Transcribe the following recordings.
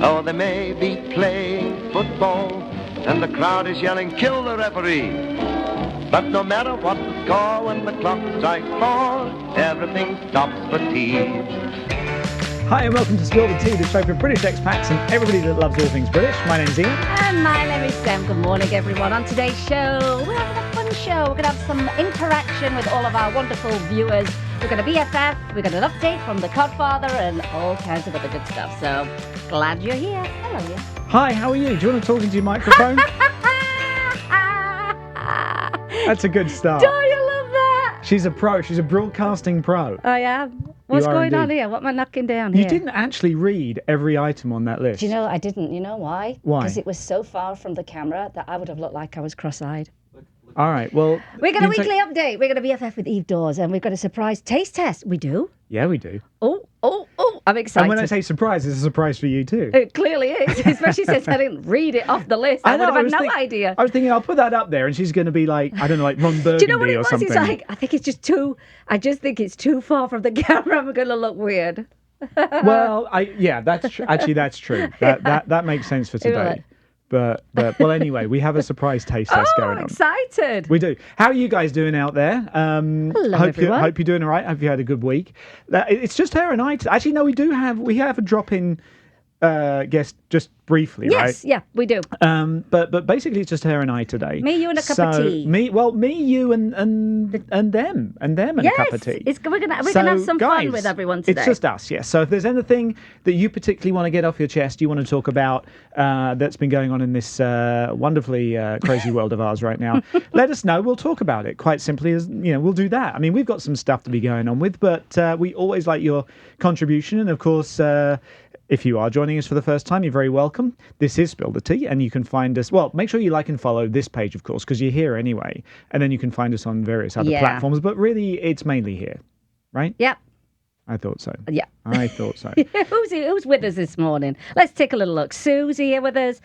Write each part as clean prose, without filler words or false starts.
Oh, they may be playing football, and the crowd is yelling, kill the referee. But no matter what the score, when the clock strikes 4, everything stops for tea. Hi and welcome to Spill the Tea, the show for British expats and everybody that loves all things British. My name's Ian. And my name is Sam. Good morning, everyone. On today's show, we're having a fun show. We're going to have some interaction with all of our wonderful viewers. We're going to BFF, we're going to an update from the Godfather and all kinds of other good stuff. So, glad you're here. Hello, you. Hi, how are you? Do you want to talk into your microphone? That's a good start. Don't you love that? She's a pro. She's a broadcasting pro. I am. What's going on here? What am I knocking down here? You didn't actually read every item on that list. Do you know, I didn't. You know why? Why? Because it was so far from the camera that I would have looked like I was cross-eyed. All right, well... We're going to weekly update. We're going to BFF with Eve Dawes, and we've got a surprise taste test. We do? Yeah, we do. Oh, I'm excited. And when I say surprise, it's a surprise for you too. It clearly is, especially since I didn't read it off the list. I would have had no idea. I was thinking, I'll put that up there, and she's going to be like, I don't know, like Ron Burgundy or something. Do you know what it was? It's like, I think it's too far from the camera. I'm going to look weird. Well, that's true. Actually, that's true. That makes sense for today. But well, anyway, we have a surprise taste test going on. I'm excited. We do. How are you guys doing out there? Hello, everyone. Hope you're doing all right. Hope you had a good week. It's just her and I. Actually, no, we have a drop-in guest just briefly, right? Yes, yeah, we do. But basically, it's just her and I today. Me, you, and a cup of tea. Me, you, and them, and a cup of tea. We're gonna have some fun with everyone today. It's just us, yes. So if there's anything that you particularly want to get off your chest, you want to talk about that's been going on in this wonderfully crazy world of ours right now, let us know. We'll talk about it. Quite simply, as we'll do that. I mean, we've got some stuff to be going on with, but we always like your contribution, and of course. If you are joining us for the first time, you're very welcome. This is Spill the Tea, and you can find us... Well, make sure you like and follow this page, of course, because you're here anyway. And then you can find us on various other platforms, but really, it's mainly here, right? Yep. I thought so. Yeah. I thought so. Who's with us this morning? Let's take a little look. Susie here with us.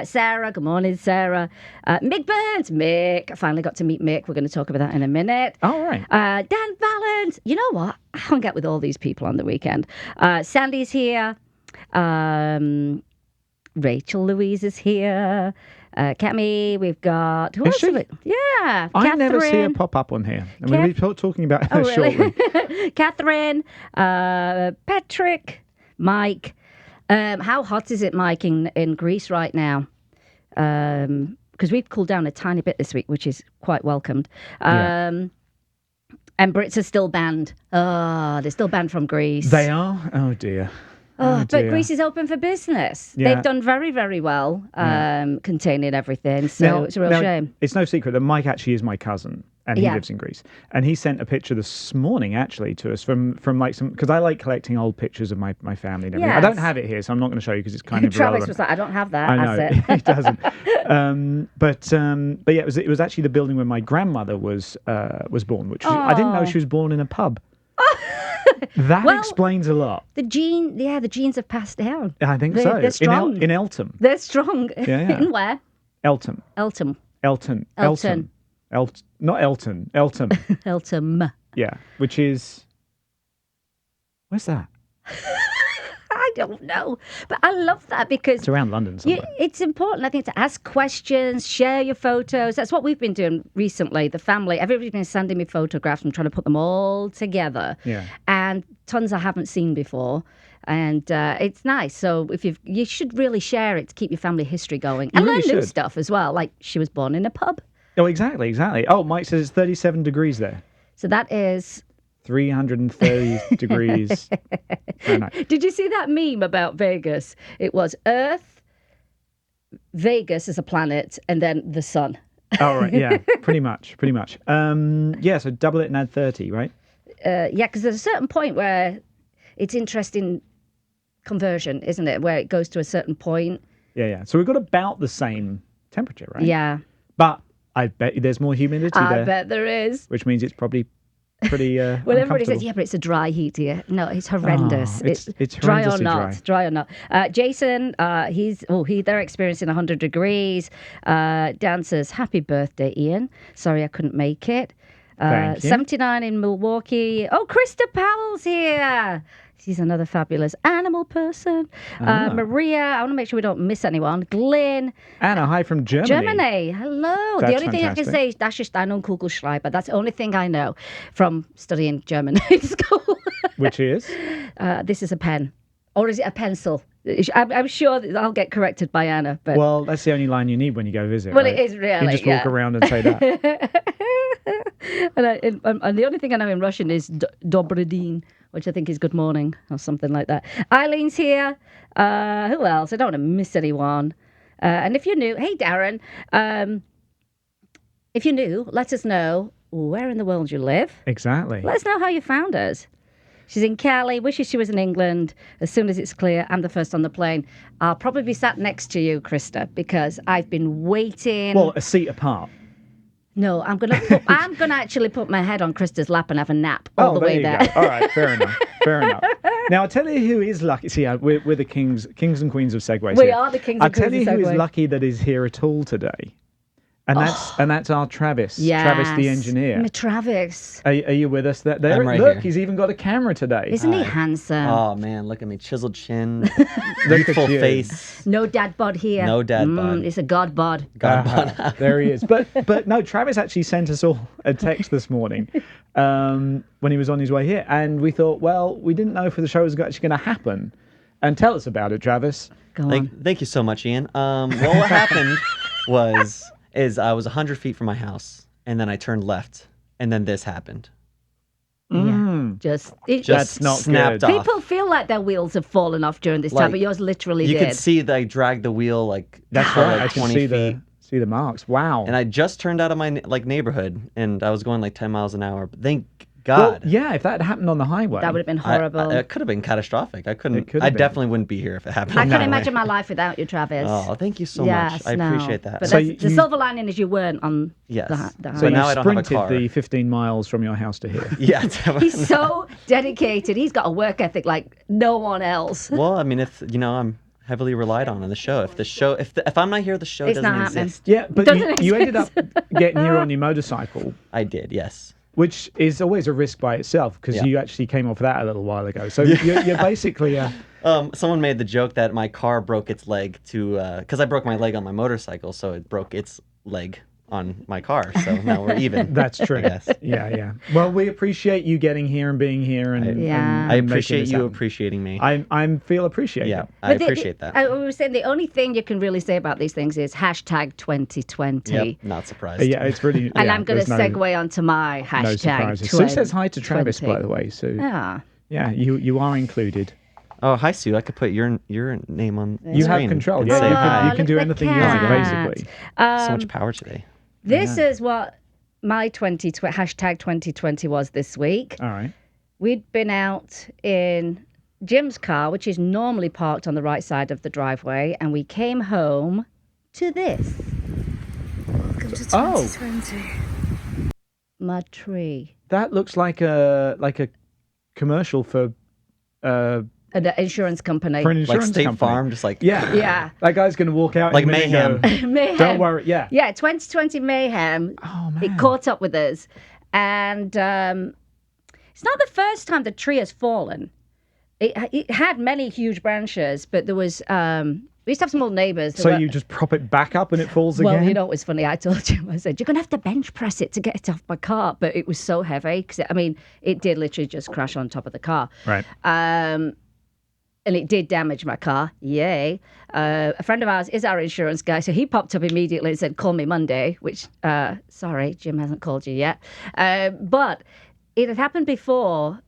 Sarah, good morning, Sarah. Mick Burns. Mick. I finally got to meet Mick. We're going to talk about that in a minute. All right. Dan Valens. You know what? I hung out with all these people on the weekend. Sandy's here. Rachel Louise is here. Cami, we've got... Who else? Yeah. I never see her pop up on here. And we'll be talking about her shortly. Catherine, Patrick, Mike. How hot is it, Mike, in Greece right now? Because we've cooled down a tiny bit this week, which is quite welcomed. And Brits are still banned. Oh, they're still banned from Greece. They are? Oh, dear. But Greece is open for business. Yeah. They've done very, very well containing everything. So it's a real shame. It's no secret that Mike actually is my cousin, and he lives in Greece. And he sent a picture this morning, actually, to us from like some... Because I like collecting old pictures of my family and everything. Yes. I don't have it here, so I'm not going to show you because it's kind of Travis irrelevant. was like, I don't have that. I know, he doesn't. But yeah, it was actually the building where my grandmother was born, which I didn't know she was born in a pub. That explains a lot. The genes have passed down. I think so. They're strong. In Eltham. They're strong. Yeah. In where? Eltham. Eltham. Not Elton. Eltham. Eltham. Yeah, which is... Where's that? I don't know. But I love that because... It's around London somewhere. It's important, I think, to ask questions, share your photos. That's what we've been doing recently, the family. Everybody's been sending me photographs. I'm trying to put them all together. Yeah. And tons I haven't seen before. And it's nice. So you should really share it to keep your family history going. And learn new stuff as well. Like she was born in a pub. Oh, exactly. Oh, Mike says it's 37 degrees there. So that is... 330 degrees Fahrenheit. Did you see that meme about Vegas? It was Earth, Vegas as a planet, and then the sun. Oh, right. Yeah, pretty much. So double it and add 30, right? Yeah, because there's a certain point where it's interesting conversion, isn't it? Where it goes to a certain point. Yeah. So we've got about the same temperature, right? Yeah. But I bet there's more humidity there. I bet there is. Which means it's probably pretty well, everybody says, yeah, but it's a dry heat here. No, it's horrendous. It's dry or not. Dry or not. Jason, they're experiencing 100 degrees. Dan says, happy birthday, Ian. Sorry I couldn't make it. 79 in Milwaukee. Oh, Krista Powell's here. She's another fabulous animal person. Maria, I want to make sure we don't miss anyone. Glyn. Anna, hi from Germany. Germany, hello. That's The only thing I can fantastic. say is Das ist ein Kugelschreiber. That's the only thing I know from studying German in school. Which is? This is a pen. Or is it a pencil? I'm sure that I'll get corrected by Anna. But Well, that's the only line you need when you go visit. Well, right? it is really, You just walk yeah. around and say that. and the only thing I know in Russian is Dobry din, which I think is good morning or something like that. Eileen's here. Who else? I don't want to miss anyone. And if you're new, hey, Darren. If you're new, let us know where in the world you live. Exactly. Let us know how you found us. She's in Cali, wishes she was in England. As soon as it's clear, I'm the first on the plane. I'll probably be sat next to you, Krista, because I've been waiting. Well, a seat apart. No, I'm gonna actually put my head on Krista's lap and have a nap all the way there. Go. All right, fair enough. Fair enough. Now I'll tell you who is lucky. See, we're the kings and queens of segues. We here. are the kings I'll and queens tell you of who is segue. lucky that is here at all today, and that's our Travis. Yes. Travis the engineer. Travis. Are you with us? There. I'm right Look, here. he's even got a camera today. Isn't he handsome? Oh man, look at me, chiseled chin, Look youthful at you. No face. dad bod here. No dad bod. It's a god bod. Uh-huh. There he is. But no, Travis actually sent us all a text this morning when he was on his way here, and we thought, well, we didn't know if the show was actually going to happen. And tell us about it, Travis. Go on. Thank you so much, Ian. Well, what happened is I was 100 feet from my house, and then I turned left, and then this happened. Yeah. Just That's not snapped good. off. People feel like their wheels have fallen off during this time, Like, but yours literally You did. could see that I dragged the wheel like That's for, right. like I can 20 see feet. the marks. Wow. And I just turned out of my neighborhood, and I was going like 10 miles an hour. But thank Well, God. yeah, if that happened on the highway. That would have been horrible. It could have been catastrophic. I couldn't. could I have been. definitely wouldn't be here if it happened. I on can't that way. imagine my life without you, Travis. Oh, thank you so yes, much. I no. appreciate that. But So that's- the you- silver lining is you weren't on Yes. the so But you now I don't have a sprinted car. the 15 miles from your house to here. Yeah. He's so dedicated. He's got a work ethic like no one else. Well, I mean, if I'm heavily relied on in the show. If I'm not here, the show It's doesn't not happening. exist. Yeah, but Doesn't you ended up exist. getting here on your motorcycle, I did, yes. which is always a risk by itself because Yeah. you actually came off that a little while ago. So you're basically Someone made the joke that my car broke its leg because I broke my leg on my motorcycle, so it broke its leg on my car. So now we're even. That's true. Yes. Yeah. Well, we appreciate you getting here and being here, and Yeah. and I making appreciate this you happen. appreciating me. I feel appreciated. Yeah, I But appreciate that. We were saying the only thing you can really say about these things is hashtag 2020. Yep, not surprised. Yeah, it's really. And yeah, I'm going to there's no- segue onto my No hashtag surprises. Sue says hi to 2020. Travis, by the way. So Yeah. you are included. Oh, hi, Sue. I could put your name on the You have screen control. and Yeah, say you hi. can do look at the anything you like, cat. basically. So much power today. This is what my hashtag 2020 was this week. All right. We'd been out in Jim's car, which is normally parked on the right side of the driveway, and we came home to this. Welcome to Oh. 2020. My tree. That looks like a commercial for An insurance company. an Like insurance State company. Farm, just like Yeah. Yeah. That guy's going to walk out Like in a minute and mayhem. go, Mayhem. don't worry. Yeah. Yeah, 2020 mayhem. Oh man. It caught up with us. And it's not the first time the tree has fallen. It had many huge branches, but there was... we used to have some old neighbours. that So were- you just prop it back up and it falls Well, again? you know what was funny? I told him, I said, you're going to have to bench press it to get it off my car. But it was so heavy. Because, it did literally just crash on top of the car. Right. And it did damage my car. Yay. A friend of ours is our insurance guy. So he popped up immediately and said, call me Monday, which, sorry, Jim hasn't called you yet. But it had happened before.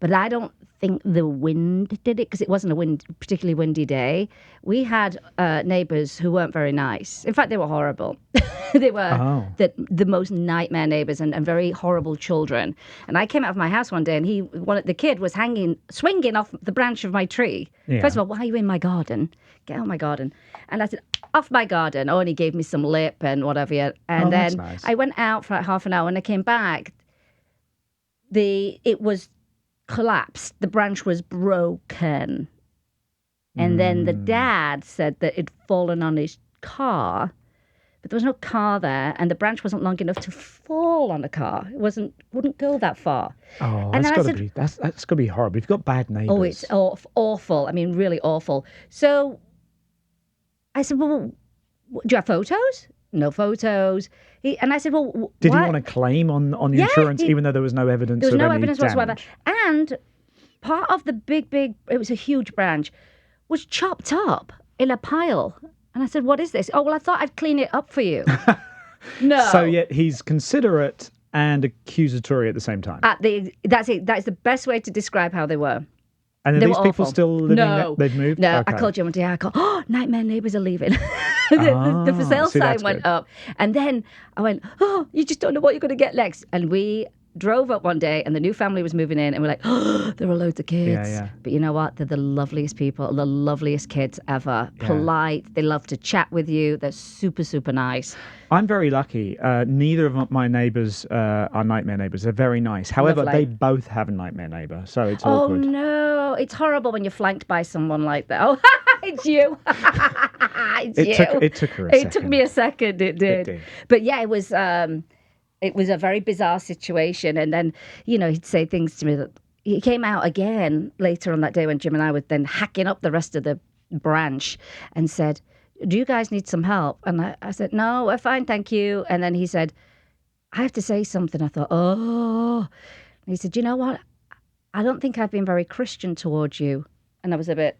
But I don't think the wind did it because it wasn't a particularly windy day. We had neighbours who weren't very nice. In fact, they were horrible. They were the most nightmare neighbours and very horrible children. And I came out of my house one day and the kid was swinging off the branch of my tree. Yeah. First of all, why are you in my garden? Get out of my garden. And I said, off my garden. Oh, and he gave me some lip and whatever. And that's then nice. I went out for like half an hour and I came back. It was collapsed. The branch was broken. And then the dad said that it'd fallen on his car. but there was no car there, and the branch wasn't long enough to fall on a car. It wouldn't go that far. Oh, And that's then I got to be that's got to be horrible. You've got bad neighbours. Oh, it's awful. I mean, really awful. So I said, well, do you have photos? No photos. And I said, well, Did why? he want to claim on the Yeah, insurance, even though there was no evidence? There was of no any evidence whatsoever. damage? And part of the big, it was a huge branch, was chopped up in a pile. And I said, what is this? Oh, well, I thought I'd clean it up for you. No. So yet he's considerate and accusatory at the same time. That's it. That's the best way to describe how they were. And are They these were people awful. still living No. there? They've moved? No, Okay. I called you one day. I called, nightmare neighbours are leaving. the for sale see, sign that's went good. up. And then I went, you just don't know what you're going to get next. And we drove up one day and the new family was moving in and we're like, there are loads of kids. Yeah. But you know what? They're the loveliest people, the loveliest kids ever. Yeah. Polite. They love to chat with you. They're super, super nice. I'm very lucky. Neither of my neighbours are nightmare neighbours. They're very nice. However, Lovely. they both have a nightmare neighbour, so it's Oh, awkward. no. It's horrible when you're flanked by someone like that. Oh, it's you. It's you. It took her a second. It took me a second. It did. did. But yeah, it was a very bizarre situation. And then, he'd say things to me that he came out again later on that day when Jim and I were then hacking up the rest of the branch and said, do you guys need some help? And I said, no, we're fine, thank you. And then he said, I have to say something. I thought, And he said, you know what? I don't think I've been very Christian towards you. And I was a bit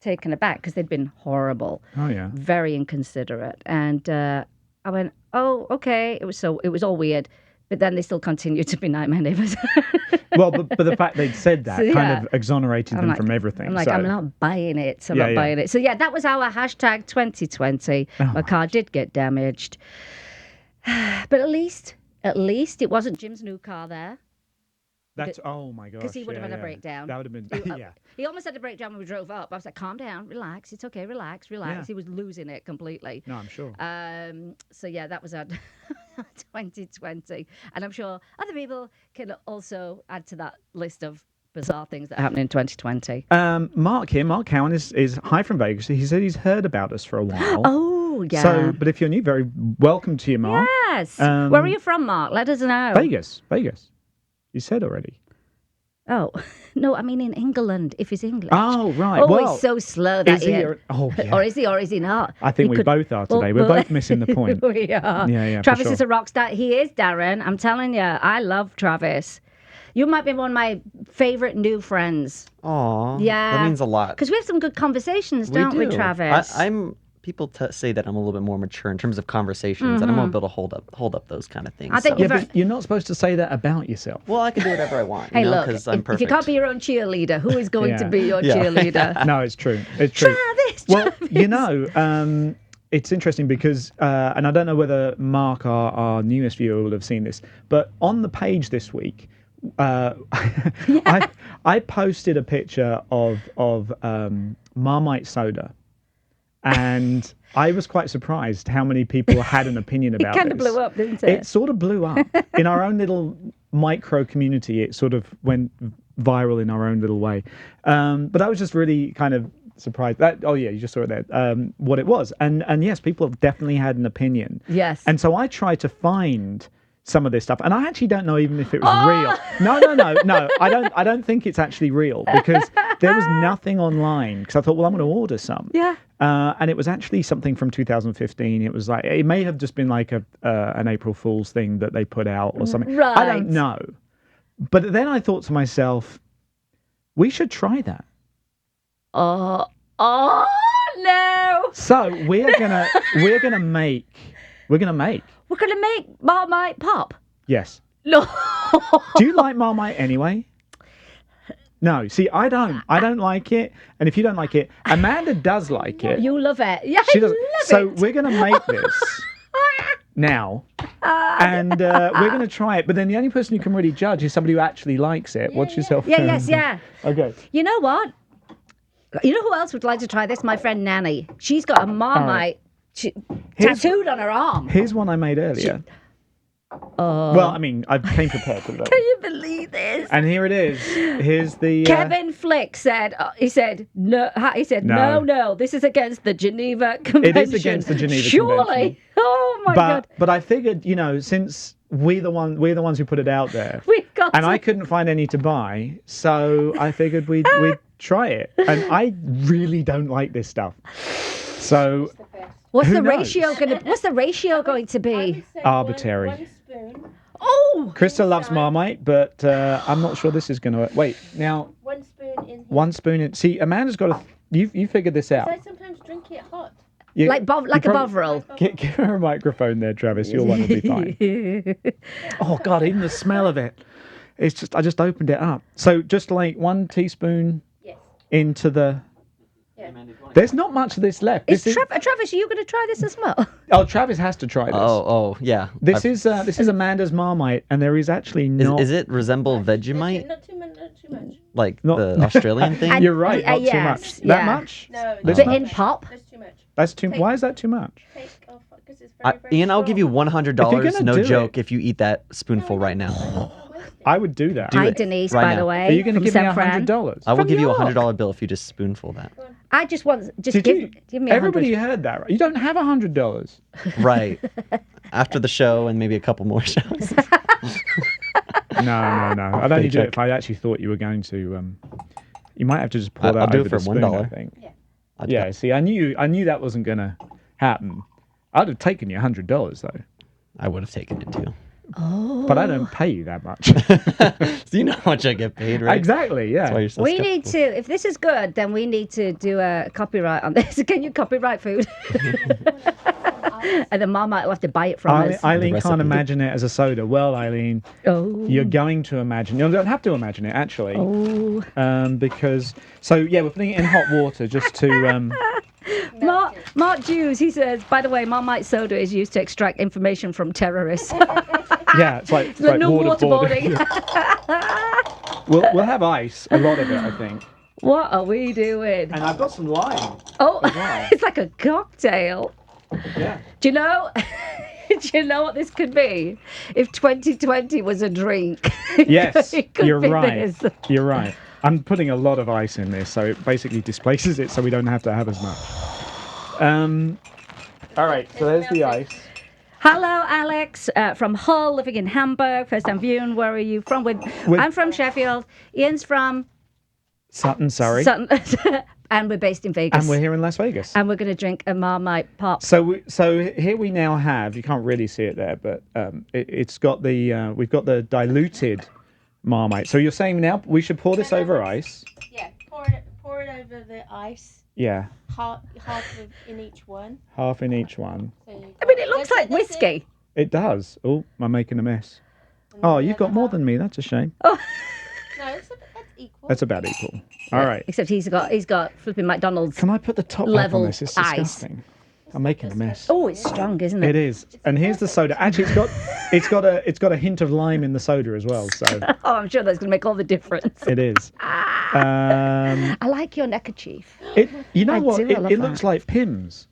taken aback because they'd been horrible. Oh, yeah. Very inconsiderate. And I went, oh, okay. It was all weird. But then they still continued to be nightmare neighbours. Well, but the fact they'd said that So, yeah. kind of exonerated them from everything. I'm like, so. I'm not buying it. I'm Yeah, not yeah. buying it. So yeah, that was our hashtag 2020. Oh, My car did get damaged. But at least it wasn't Jim's new car there. That's, oh my gosh. Because he would have yeah, had a yeah. breakdown. That would have been, yeah. He almost had a breakdown when we drove up. I was like, calm down, relax. It's okay, relax. Yeah. He was losing it completely. No, I'm sure. So yeah, that was our 2020. And I'm sure other people can also add to that list of bizarre things that happened in 2020. Mark here, Mark Cowan is hi from Vegas. He said he's heard about us for a while. Oh, yeah. So, but if you're new, very welcome to you, Mark. Yes. Where are you from, Mark? Let us know. Vegas. You said already. Oh, no, I mean in England, if he's English. Oh, right. Oh, well, he's so slow that is he? Ian. Yeah. Or is he not? I think we both are today. We're both missing the point. We are. Yeah, for Travis sure. is a rock star. He is, Darren. I'm telling you, I love Travis. You might be one of my favourite new friends. Aw, Yeah. that means a lot. Because we have some good conversations, don't we, do. Travis? People say that I'm a little bit more mature in terms of conversations, and I'm able to hold up those kind of things. I think so. Yeah, Very- but you're not supposed to say that about yourself. Well, I can do whatever I want, Hey, look, because I'm if perfect. you can't be your own cheerleader, who is going to Yeah. be your Yeah. cheerleader? No, it's true. It's true. Travis, Well, Travis. it's interesting because, and I don't know whether Mark, our newest viewer, will have seen this, but on the page this week, I posted a picture of Marmite soda, and I was quite surprised how many people had an opinion about kind of this. blew up, didn't it? It sort of blew up in our own little micro community. It sort of went viral in our own little way. But I was just really kind of surprised that, oh yeah, you just saw it there, what it was. And yes, people have definitely had an opinion. Yes. And so I tried to find some of this stuff, and I actually don't know even if it was Oh! real. No. I don't think it's actually real, because there was nothing online. Because I thought, well, I'm going to order some. Yeah. And it was actually something from 2015. It was like, it may have just been like an April Fool's thing that they put out or something. Right. I don't know. But then I thought to myself, we should try that. Oh no! So we're gonna make. We're gonna make Marmite pop. Yes. No. Do you like Marmite anyway? No. See, I don't like it. And if you don't like it, Amanda does like it. You love it. Yeah, She I does. love So it. we're gonna make this now, and we're gonna try it. But then the only person who can really judge is somebody who actually likes it. Watch yourself. Yeah. Okay. You know what? You know who else would like to try this? My friend Nanny. She's got a Marmite tattooed on her arm. Here's one I made earlier. Well, I mean, I came prepared for that. Can you believe this? And here it is. Here's the. Kevin Flick said, no. He said, No. no, this is against the Geneva Convention. It is against the Geneva Surely. Convention. Oh my God. But I figured, since we're the ones who put it out there, We've got and to... I couldn't find any to buy, so I figured we'd try it. And I really don't like this stuff. So What's who the knows? ratio going to be? Arbitrary. One spoon. Oh, Krista loves Marmite, but I'm not sure this is going to. Wait, now 1 spoon in here. 1 spoon in. See, Amanda's got a. You figured this out. I sometimes drink it hot. You- like you a prob- Bovril. Give her a microphone there, Travis. Your one will be fine. Oh God, even the smell of it. It's just. I just opened it up. So just like 1 teaspoon Yes. into the. Yeah. There's not much of this left. Is This is. Travis, are you going to try this as well? Oh, Travis has to try this. Oh, yeah. This is Amanda's Marmite, and there is actually not. Is it resemble Vegemite? Not too much. Like Not- the Australian thing? You're right. Not too yes, much. yeah. That much? No, This Bit much? in pop. That's too much. That's too. Why is that too much? Take off because it's very, very Ian, I'll give you strong. $100, gonna no do joke, it- if you eat that spoonful right now. I would do that. Hi, it Denise, right by now. the way. Are you going to from give me San Fran. $100? I will From give you a York. $100 bill if you just spoonful that. I just want Did give you? me Everybody 100. heard that, right? You don't have $100. Right. After the show and maybe a couple more shows. No. I'd only do it check. if I actually thought you were going to. You might have to just pour I'll that do over it for the spoon, I $1. think. I'd- Yeah. See, I knew that wasn't going to happen. I'd have taken you $100 though, I would have taken it too. but I don't pay you that much. So you know how much I get paid, right? Exactly. Yeah. That's why you're so We skeptical. need to, if this is good, then we need to do a copyright on this. Can you copyright food? And then Marmite will have to buy it from us. Eileen The can't recipe. imagine it as a soda. Well, Eileen, Oh. you're going to imagine. You don't have to imagine it actually, because we're putting it in hot water just to. Mark Hughes, he says, by the way, Marmite soda is used to extract information from terrorists. Yeah, it's like No waterboarding. waterboarding. We'll have ice, a lot of it, I think. What are we doing? And I've got some lime. Oh, well. it's like a cocktail. Yeah. Do you know? Do you know what this could be? If 2020 was a drink. Yes, it could you're be right. this. You're right. I'm putting a lot of ice in this, so it basically displaces it, so we don't have to have as much. All right, so there's the ice. Hello, Alex, from Hull, living in Hamburg. First time viewing. Where are you from? I'm from Sheffield. Ian's from Sutton, sorry. Sutton. And we're based in Vegas. And we're here in Las Vegas. And we're going to drink a Marmite pop. So here we now have. You can't really see it there, but it's got the we've got the diluted Marmite. So you're saying now we should pour this over ice? Yeah, pour it over the ice. Yeah, Half in each one. half in each one. So you I mean, it looks like whiskey. It does. Oh, I'm making a mess. Oh, you've got more than me. That's a shame. No, that's equal. That's about equal. All right. Except he's got flipping McDonald's. Can I put the top back Level on this? It's ice. disgusting. I'm making a mess. Oh, it's strong, isn't it? It is. And here's the soda. Actually, it's got a hint of lime in the soda as well. So Oh, I'm sure that's going to make all the difference. it is. I like your neckerchief. You know I what? do, I love It looks that. like Pimm's.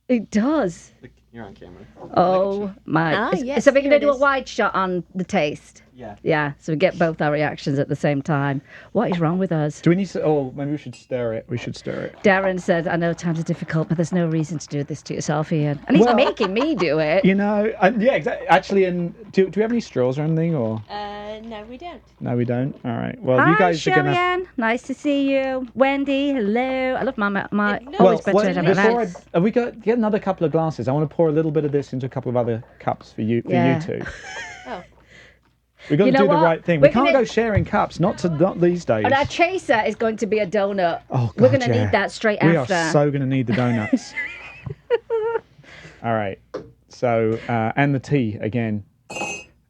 It does. You're on camera. Oh my! Ah, yes, so we're here going to it do a is. wide shot on the taste. Yeah. Yeah. So we get both our reactions at the same time. What is wrong with us? Do we need to? Oh, maybe we should stir it. We should stir it. Darren said, "I know times are difficult, but there's no reason to do this to yourself, Ian." And he's Well- making me do it. You know, yeah, exactly. Actually, do we have any straws or anything? Or No, we don't. no, we don't. All right. Well, Hi, you guys are gonna. Shelly-Ann. Nice to see you. Wendy, hello. I love my Well, always better than before mine. have we got get another couple of glasses? I want to pour a little bit of this into a couple of other cups for you Yeah. two. Oh. We've got You to know do the what? right thing. We're We can't gonna- go sharing cups. Not these days. And our chaser is going to be a donut. Oh, We're God, going to yeah. need that straight We after. are so going to need the donuts. All right. So and the tea again.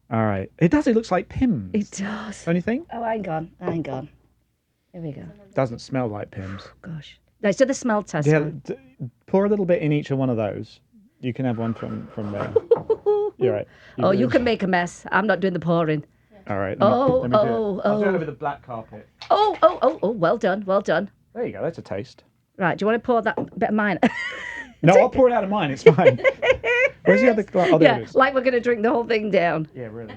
All right. It does. It looks like Pimm's. It does. Don't you think? Oh, hang on. Here we go. Doesn't smell like Pimm's. Gosh. No, so the smell test. Yeah. one. Pour a little bit in each of one of those. You can have one from there. You're right. Oh, you can make a mess. I'm not doing the pouring. All right. Oh, let me do it. oh, I'll do it oh. over the black carpet. Oh, well done, well done. There you go. That's a taste. Right, do you want to pour that bit of mine? No, I'll pour it out of mine. It's fine. Where's the other glass? Oh, there Yeah, it is. like we're going to drink the whole thing down. Yeah, really.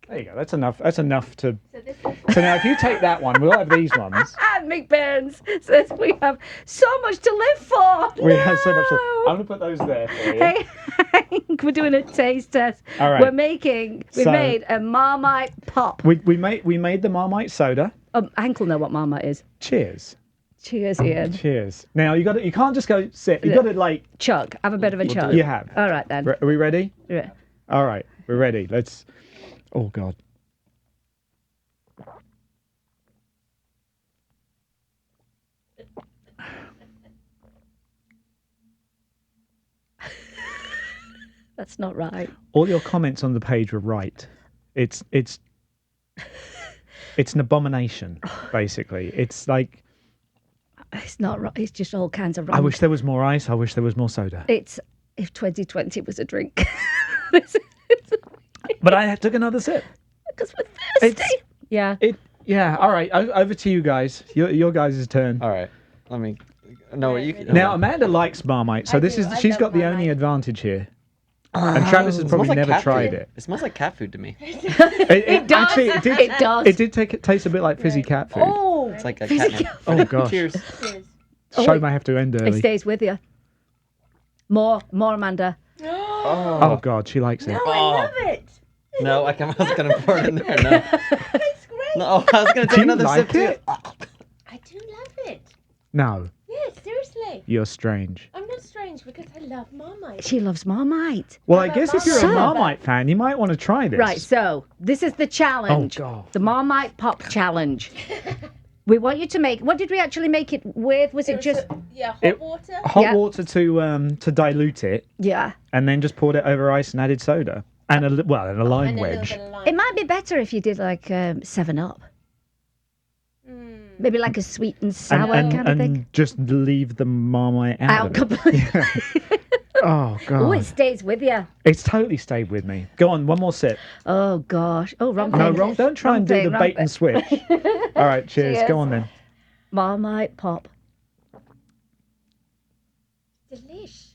There you go. That's enough. That's enough to. So this is So now, if you take that one, we'll have these ones. Mick Burns says we have so much to live for. We have so much. No. I'm gonna put those there for you. Hey, Hank, we're doing a taste test. All right. We So- made a Marmite pop. We made the Marmite soda. Hank will know what Marmite is. Cheers. Cheers, Ian. Cheers. Now you can't just go sit. You got to like. Chug. Have a bit of a chug. You have. All right then. Are we ready? Yeah. All right, we're ready. Let's. Oh God. That's not right. All your comments on the page were right. It's an abomination, basically. It's like It's not right. It's just all kinds of wrong. I wish there was more ice. I wish there was more soda. It's if 2020 was a drink. But I took another sip. Because we're thirsty. It's- Yeah. Yeah. All right. Over to you guys. Your guys' turn. All right. Let me. No, you. Now Amanda likes Marmite, so I this do, is I she's love got the only Marmite. advantage here. And Travis has It probably smells like never cat tried food. it. It smells like cat food to me. It does. Actually, it did. It does. It did taste a bit like fizzy cat food. Oh, It's like a catnip. Oh, gosh. Cheers. Cheers. Show may have to end it early. stays with you. More, Amanda. Oh God, she likes it. No, Oh. I love it. No, I was gonna pour it in there. No, It's great. no, I was gonna Do take you another like sip too. it? I do love it. No, Yeah, seriously. you're strange. I'm not strange because I love Marmite. She loves Marmite. Well, I How guess about if you're a Marmite? Marmite fan, you might want to try this. Right, so this is the challenge. Oh, God. The Marmite Pop Challenge. We want you to make. What did we actually make it with? Was it just? Yeah, hot It- water. Hot Yeah. water to dilute it, Yeah. and then just poured it over ice and added soda and a lime And a little wedge. bit of lime. It might be better if you did like 7-Up. Mm. Maybe like a sweet and sour and, kind of thing. and just leave the Marmite out. Out of it. completely. Oh God, Oh, it stays with you. it's totally stayed with me. Go on, one more sip. Oh gosh. Oh, wrong No, thing. wrong. Don't try and do thing, the wrong bait and thing. switch. All right, cheers. Cheers. Go on then. Marmite Pop. Delish.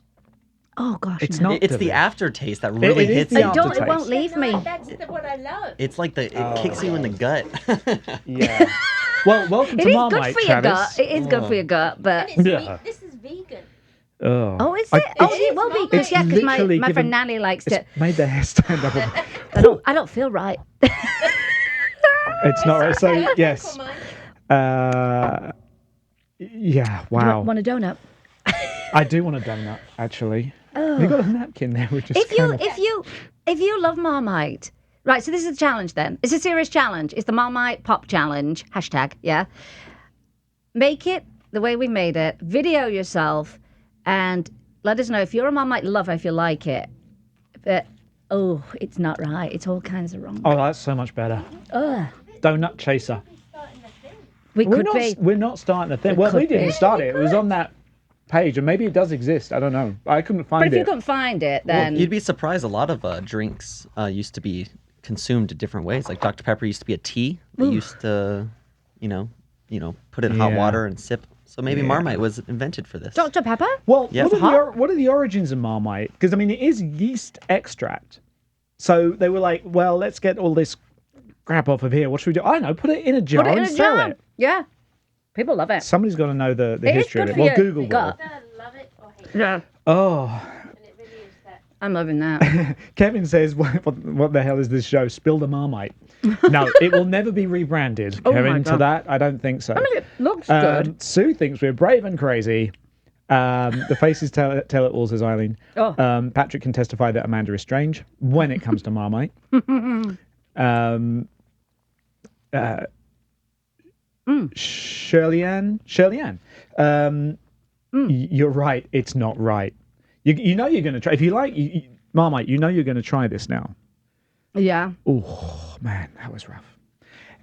Oh gosh. It's no. not. It's the delish. aftertaste that really it is hits the you. It don't. It aftertaste. won't leave me. That's what I love. It's like it kicks you in the gut. Yeah. Well, welcome It to is Marmite, good for your Travis. gut. It is good for your gut, but. And it's Yeah. this is vegan. Oh, is I- it? Oh, It it is will be. Marmite. Because yeah, because literally my friend given- Nanny likes It's it. made their hair stand up. I don't feel right. It's not right. So yes. Mine. Yeah. Wow. Want a donut? I do want a donut, actually. Have you got a napkin there? We're just If you love Marmite, right? So this is a challenge. Then it's a serious challenge. It's the Marmite Pop Challenge hashtag. Yeah. Make it the way we made it. Video yourself, and let us know if you're a Marmite lover if you like it. But oh, it's not right. It's all kinds of wrong. Oh, that's so much better. Ugh. Donut chaser. Starting the thing. We could be. We're not starting a thing. Well, could we didn't be. start it. It was on that page, and maybe it does exist. I don't know. I couldn't But find if you it. couldn't find it, Well, then you'd be surprised. A lot of drinks used to be consumed in different ways. Like Dr Pepper used to be a tea. They used to, put in hot Yeah. water and sip. So maybe Marmite was invented for this. Dr Pepper. Well, Yeah. what are the origins of Marmite? Because I mean, it is yeast extract. So they were like, well, let's get all this crap off of here. What should we do? I don't know. Put it in a jar Put it in and a sell jar. it. Yeah. People love it. Somebody's got to know the It is history of good it. for Well, your Google will. gut. I love it or hate it. Yeah. Oh, And it really is that. I'm loving that. Kevin says, what the hell is this show? Spill the Marmite. No, it will never be rebranded, Oh my Kevin. To God. that, I don't think so. I mean, it looks good. Sue thinks we're brave and crazy. The faces tell it all, says Eileen. Oh. Patrick can testify that Amanda is strange when it comes to Marmite. Shirley Ann, you're right. It's not right. You know you're going to try. If you like Marmite, you know you're going to try this now. Yeah. Oh man, that was rough.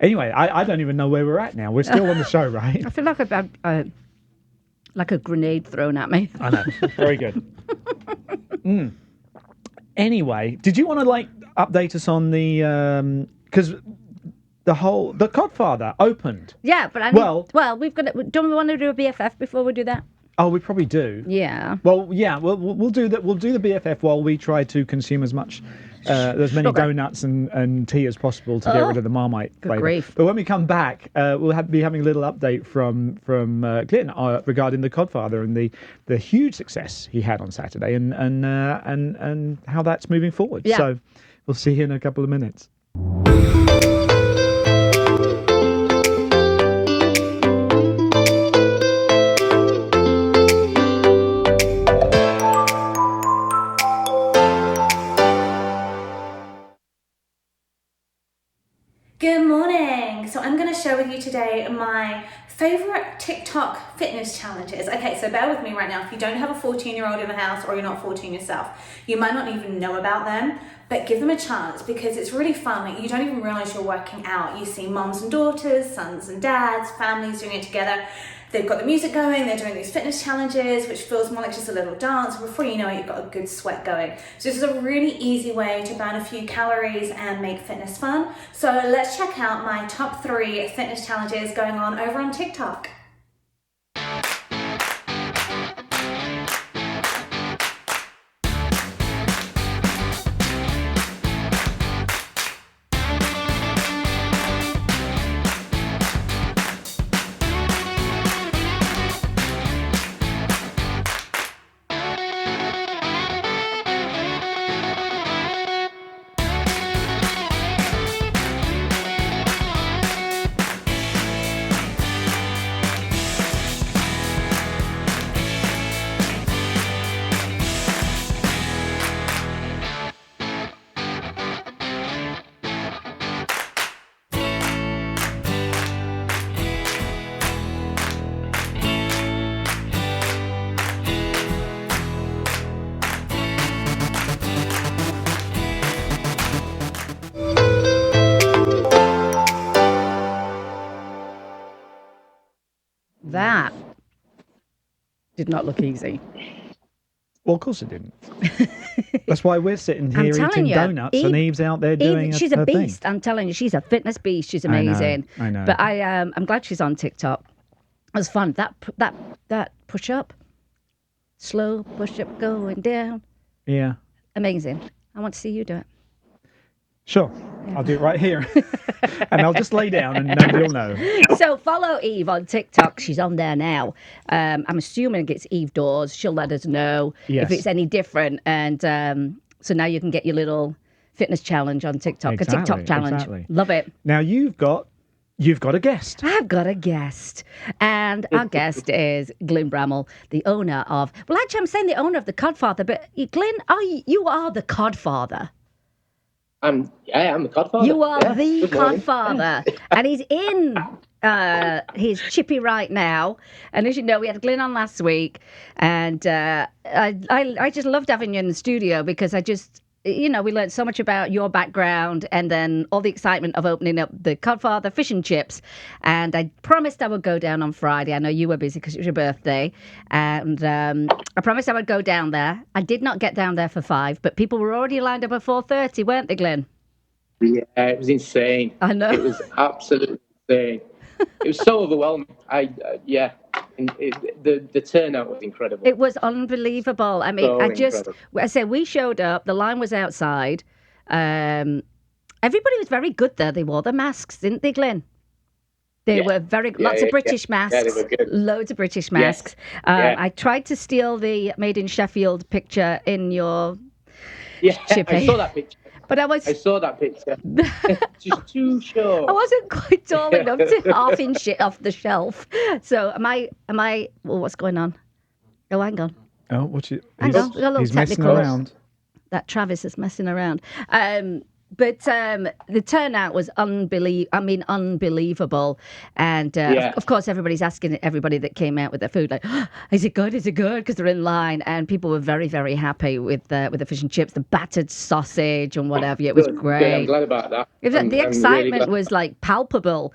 Anyway, I don't even know where we're at now. We're still on the show, right? I feel like I've had like a grenade thrown at me. I know. Very good. Anyway, did you want to update us on the because the Codfather opened? Yeah, but I mean, Well- we've got to, don't we want to do a BFF before we do that? Oh, we probably do. Yeah. Well, yeah, we'll do that. We'll do the BFF while we try to consume as much, as many Sugar. donuts and tea as possible to get rid of the Marmite flavour. grief. But when we come back, we'll be having a little update from Clinton regarding the Codfather and the huge success he had on Saturday and how that's moving forward. Yeah. So we'll see you in a couple of minutes. Good morning. So I'm going to share with you today my favorite TikTok fitness challenges. Okay, so bear with me right now. If you don't have a 14-year-old in the house or you're not 14 yourself, you might not even know about them, but give them a chance because it's really fun. Like, you don't even realize you're working out. You see moms and daughters, sons and dads, families doing it together. They've got the music going, they're doing these fitness challenges, which feels more like just a little dance. Before you know it, you've got a good sweat going. So this is a really easy way to burn a few calories and make fitness fun. So let's check out my top 3 fitness challenges going on over on TikTok. That did not look easy. Well, of course it didn't. That's why we're sitting here telling eating you, donuts and Eve's out there doing She's her a thing. beast. I'm telling you, she's a fitness beast. She's I know, amazing. I know. But I'm glad she's on TikTok. It was fun. That push up, slow push up going down. Yeah. Amazing. I want to see you do it. Sure. I'll do it right here. And I'll just lay down and nobody will know. So follow Eve on TikTok. She's on there now. I'm assuming it's Eve Dawes. She'll let us know Yes. if it's any different. And so now you can get your little fitness challenge on TikTok. Exactly, A TikTok challenge. exactly. Love it. Now you've got a guest. I've got a guest, and our guest is Glyn Bramall, the owner of. Well, actually, I'm saying the owner of the Codfather, but Glyn, you are the Codfather. I'm the Codfather. You are Yeah. the Good morning. Codfather, and he's in his chippy right now. And as you know, we had Glyn on last week, and I just loved having you in the studio because I just. You know, we learned so much about your background and then all the excitement of opening up the Codfather Fish and Chips. And I promised I would go down on Friday. I know you were busy because it was your birthday. And I promised I would go down there. I did not get down there for 5, but people were already lined up at 4:30, weren't they, Glyn? Yeah, it was insane. I know. It was absolutely insane. It was so overwhelming. The turnout was incredible. It was unbelievable. I mean, So incredible. I say we showed up, the line was outside. Everybody was very good there. They wore the masks, didn't they, Glyn? They were lots of British masks. Yeah, they were good. Loads of British masks. Yeah. I tried to steal the Made in Sheffield picture in your Yeah, chippy. I saw that picture. But I picture. Just too short. I wasn't quite tall enough to half inch it off the shelf. So am I well, what's going on? Oh, hang on. Oh, Hang on, we've got a little he's messing technical. around. That Travis is messing around. But the turnout was unbelievable. And of course, everybody's asking everybody that came out with their food, like, oh, is it good? Is it good? Because they're in line. And people were very, very happy with the fish and chips, the battered sausage and whatever. It was Good, great. good. I'm glad about that. The I'm really excitement glad. was like palpable.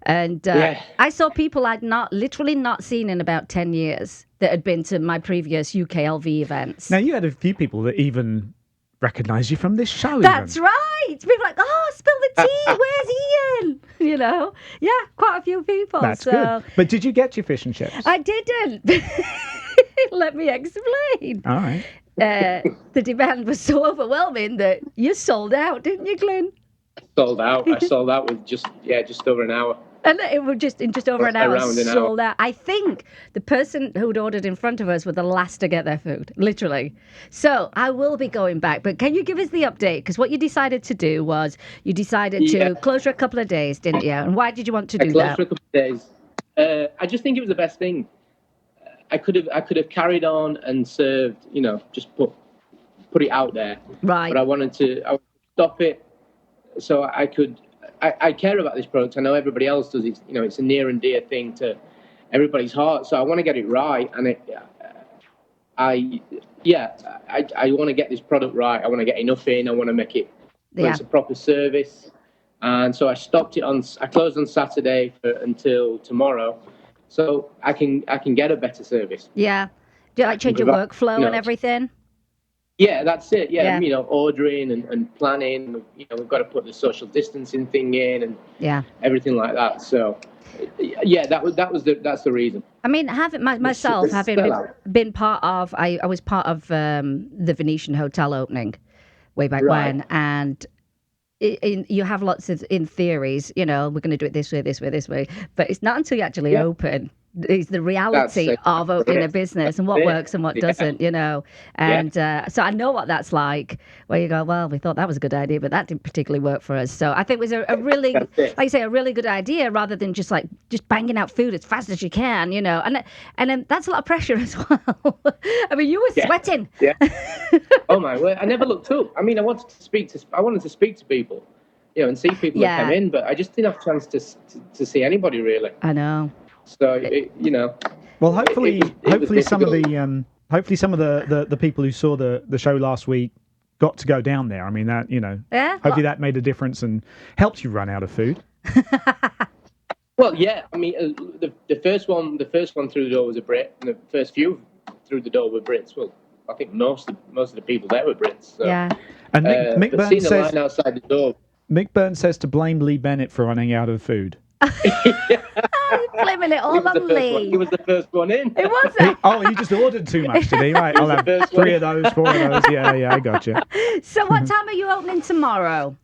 And I saw people I'd literally not seen in about 10 years that had been to my previous UKLV events. Now, you had a few people that even recognise you from this show. That's even. right. People were like, oh, spill the tea. Where's Ian? You know? Yeah, quite a few people. That's good. But did you get your fish and chips? I didn't. Let me explain. All right. The demand was so overwhelming that you sold out, didn't you, Glenn? Sold out. I sold out with just over an hour. And it was just in just over an hour Around an hour. sold out. I think the person who'd ordered in front of us were the last to get their food, literally. So I will be going back. But can you give us the update? Because what you decided to do was you decided to close for a couple of days, didn't you? And why did you want to do I closed that? for a couple of days. I just think it was the best thing. I could have carried on and served, just put it out there. Right. But I wanted to stop it so I could. I care about this product. I know everybody else does. It's a near and dear thing to everybody's heart. So I want to get it right, and I want to get this product right. I want to get enough in. I want to make it. It's a proper service, and so I stopped it on. I closed on Saturday until tomorrow, so I can get a better service. Yeah. Do you like change your workflow and everything? Yeah, that's it. Yeah. Ordering and planning. We've got to put the social distancing thing in and everything like that. So, that's the reason. I mean, having been part of, I was part of the Venetian hotel opening way back when, and you have lots of in theories. We're going to do it this way, but it's not until you actually open. Is the reality of opening a business and what works and what doesn't, And so I know what that's like, where you go, well, we thought that was a good idea, but that didn't particularly work for us. So I think it was a really, like you say, a really good idea rather than just banging out food as fast as you can, And then that's a lot of pressure as well. I mean, you were sweating. Yeah. Oh my word! I never looked up. I mean, I wanted to speak to people, and see people that come in, but I just didn't have a chance to see anybody really. I know. So Well, hopefully some of the people who saw the show last week got to go down there. I mean that hopefully that made a difference and helped you run out of food. Well, yeah. I mean, the first one through the door was a Brit, and the first few through the door were Brits. Well, I think most of the people there were Brits. So. Yeah. And Mick Byrne seeing the says line outside the door. Mick Byrne says to blame Lee Bennett for running out of food. Blaming it all on Lee. He was the first one in. It was. He just ordered too much, did he? Right, I'll have 3 of those, 4 of those. Yeah, I got you. So what time are you opening tomorrow?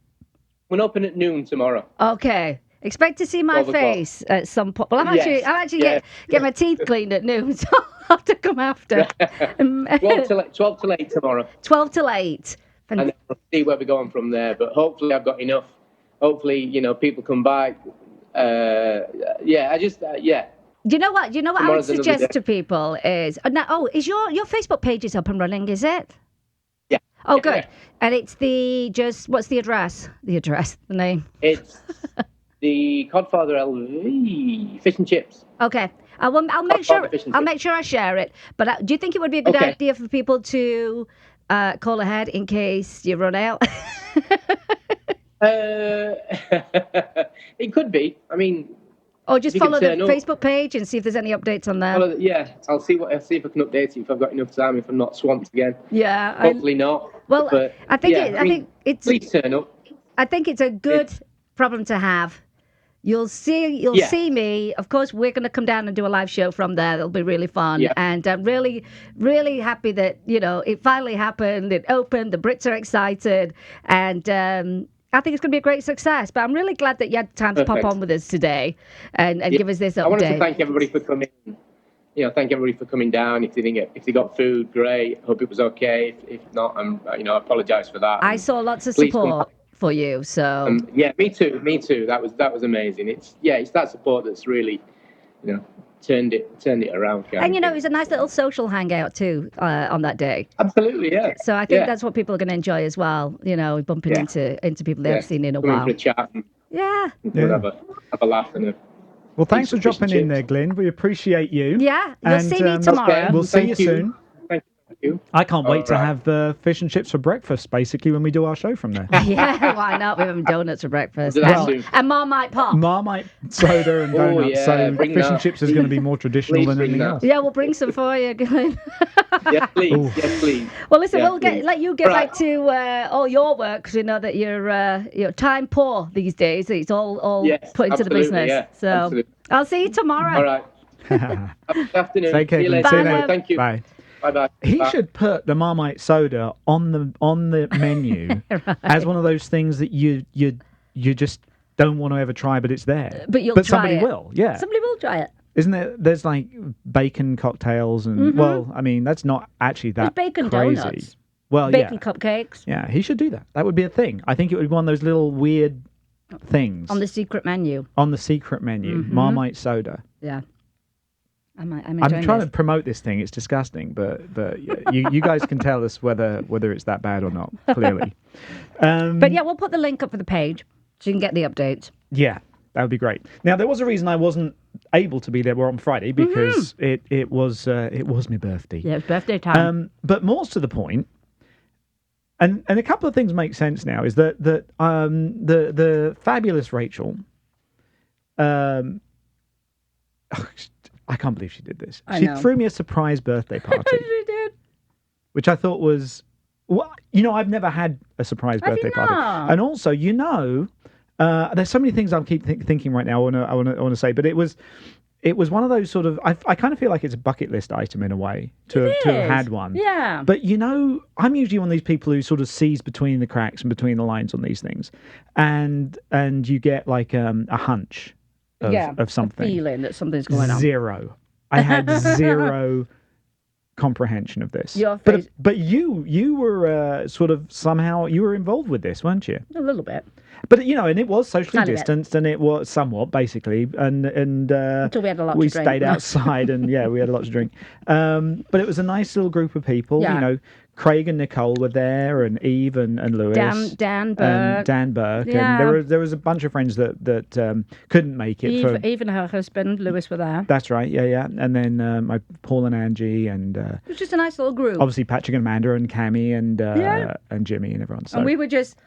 We're open at noon tomorrow. Okay. Expect to see my face at some point. Well, I'm actually get my teeth cleaned at noon, so I'll have to come after. 12 till 8 tomorrow. 12 till 8. And then we'll see where we're going from there. But hopefully I've got enough. Hopefully, people come by. Do you know what I would suggest to people is is your Facebook page is up and running, is it? Yeah. Oh, good. Yeah. And it's what's the address? The name? It's the Codfather LV Fish and Chips. Okay. I'll make sure I share it. But do you think it would be a good idea for people to call ahead in case you run out? It could be. I mean, or just follow the Facebook page and see if there's any updates on there. I'll see if I can update it if I've got enough time. If I'm not swamped again. Yeah. Hopefully not. Well, but, I think it's. Please turn up. I think it's a good problem to have. You'll see me. Of course, we're going to come down and do a live show from there. It'll be really fun. Yeah. And I'm really, really happy that, it finally happened. It opened. The Brits are excited. And I think it's going to be a great success. But I'm really glad that you had time to pop on with us today and give us this update. I wanted to thank everybody for coming. Thank everybody for coming down. If they got food, great. Hope it was okay. If not, I apologise for that. I saw lots of support for you. So me too. That was amazing. It's that support that's really, turned it around. And it was a nice little social hangout too on that day. Absolutely, yeah. So I think that's what people are going to enjoy as well. Bumping into people they haven't seen in a while. For a chat. And whatever, have a laugh and Well, thanks for dropping in there, Glenn. We appreciate you. Yeah, you'll see me tomorrow. Okay. We'll see you soon. Thank you. I can't wait to have fish and chips for breakfast, basically, when we do our show from there. Yeah, why not? We're having donuts for breakfast. And Marmite pop. Marmite soda and donuts. So fish and chips is going to be more traditional than anything else. Yeah, we'll bring some for you, Glenn. Yes, please. Yes, please. Well, listen, we'll let you get back to all your work, because we know that you're time poor these days. It's all put into the business. Yeah, so absolutely. I'll see you tomorrow. All right. Have a good afternoon. Take care. See you Glenn. later. See you Bye, later. love. Thank you. Bye. Bye-bye. He Bye. should put the Marmite soda on the menu as one of those things that you just don't want to ever try, but it's there. But you'll try somebody it. will. Yeah. Somebody will try it. Isn't there? There's like bacon cocktails and well, I mean that's not actually that There's bacon crazy. donuts. Well, Bacon yeah, cupcakes yeah. He should do that. That would be a thing. I think it would be one of those little weird things on the secret menu. on the secret menu. Marmite soda. Yeah. I'm I'm enjoying trying this. to promote this thing. It's disgusting, but yeah, you guys can tell us whether it's that bad or not. Clearly. But yeah, we'll put the link up for the page so you can get the updates. Yeah, that would be great. Now there was a reason I wasn't able to be there on Friday because it was my birthday. Yeah, it's birthday time. But more to the point, and a couple of things make sense now. Is that the fabulous Rachel, I can't believe she did this. I She know. threw me a surprise birthday party, She did. which I thought was, well, I've never had a surprise Have you birthday party, not? and also, there's so many things I keep thinking right now. I want to say, but it was one of those sort of. I kind of feel like it's a bucket list item in a way to have had one. Yeah. But I'm usually one of these people who sort of sees between the cracks and between the lines on these things, and you get like a hunch of something. A feeling that something's going on. Zero. I had zero comprehension of this. Your face- But you were sort of somehow you were involved with this, weren't you? A little bit. But and it was socially Tiny bit. distanced, and it was somewhat basically, and Until we had a lot to drink. stayed outside, and we had a lot to drink. But it was a nice little group of people. Yeah. Craig and Nicole were there, and Eve and Lewis, Dan Burke. and Dan Burke, Yeah. and there was a bunch of friends that couldn't make it. Eve and her husband, Lewis, were there. That's right, yeah, and then my Paul and Angie, and It was just a nice little group. obviously Patrick and Amanda and Cammy and Jimmy and everyone. So And we were just,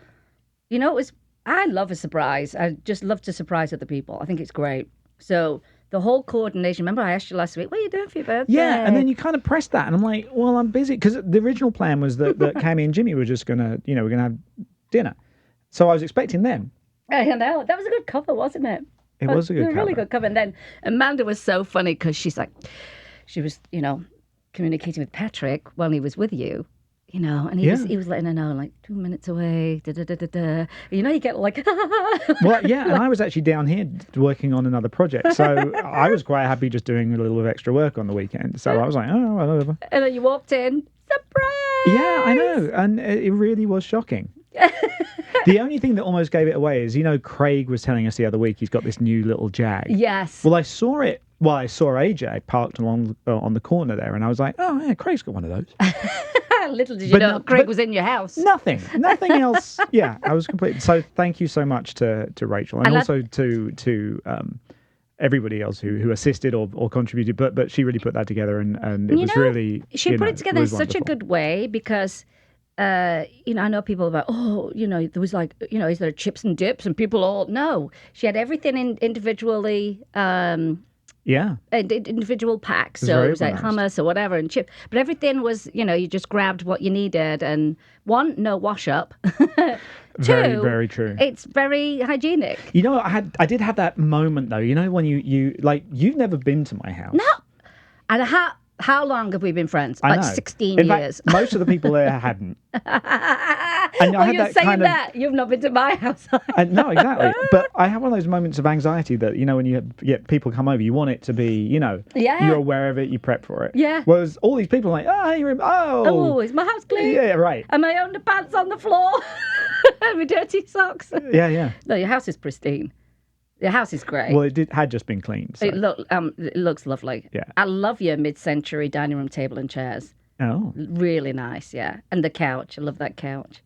it was. I love a surprise. I just love to surprise other people. I think it's great. So the whole coordination. Remember, I asked you last week, what are you doing for your birthday? yeah, and then you kind of pressed that, and I'm like, well, I'm busy because the original plan was that Cammy and Jimmy were just gonna, we're gonna have dinner. So I was expecting them. I know. That was a good cover, wasn't it? It was a good really cover. good cover. And then Amanda was so funny because she was, communicating with Patrick while he was with you. And he was letting her know, like, 2 minutes away, da-da-da-da-da. You get like... Well, yeah, and I was actually down here working on another project, so I was quite happy just doing a little bit of extra work on the weekend. So I was like, oh, whatever. And then you walked in, surprise! Yeah, I know, and it really was shocking. The only thing that almost gave it away is, Craig was telling us the other week he's got this new little Jag. Yes. Well, I saw it. Well, I saw a Jag parked along on the corner there, and I was like, oh, yeah, Craig's got one of those. Little did you But know, no- Craig but- was in your house. Nothing else. Yeah, I was completely. So thank you so much to Rachel, and also to everybody else who assisted or contributed. But she really put that together, and it was really. She put it together in was such a wonderful. good way because, I know people about, there was like, is there chips and dips? And people all, no. She had everything individually. Yeah. Individual packs, was so very it was like organised. hummus or whatever and chip, but everything was, you just grabbed what you needed, and one, no wash up. Very, Two, very true. It's very hygienic. I did have that moment though. When you like, you've never been to my house. No, and how long have we been friends? I Like know. 16 In years. fact, most of the people there hadn't. And I had you're that saying kind of- that you've not been to my house. No, exactly. But I have one of those moments of anxiety that, when you get people come over, you want it to be, Yeah. you're aware of it, you prep for it. Yeah. Whereas all these people are like, Oh, is my house clean? yeah, right. Are my underpants on the floor? And my dirty socks? Yeah. No, your house is pristine. Your house is great. Well, had just been cleaned. So. It looks lovely. Yeah. I love your mid-century dining room table and chairs. Oh. Really nice, yeah. And the couch. I love that couch.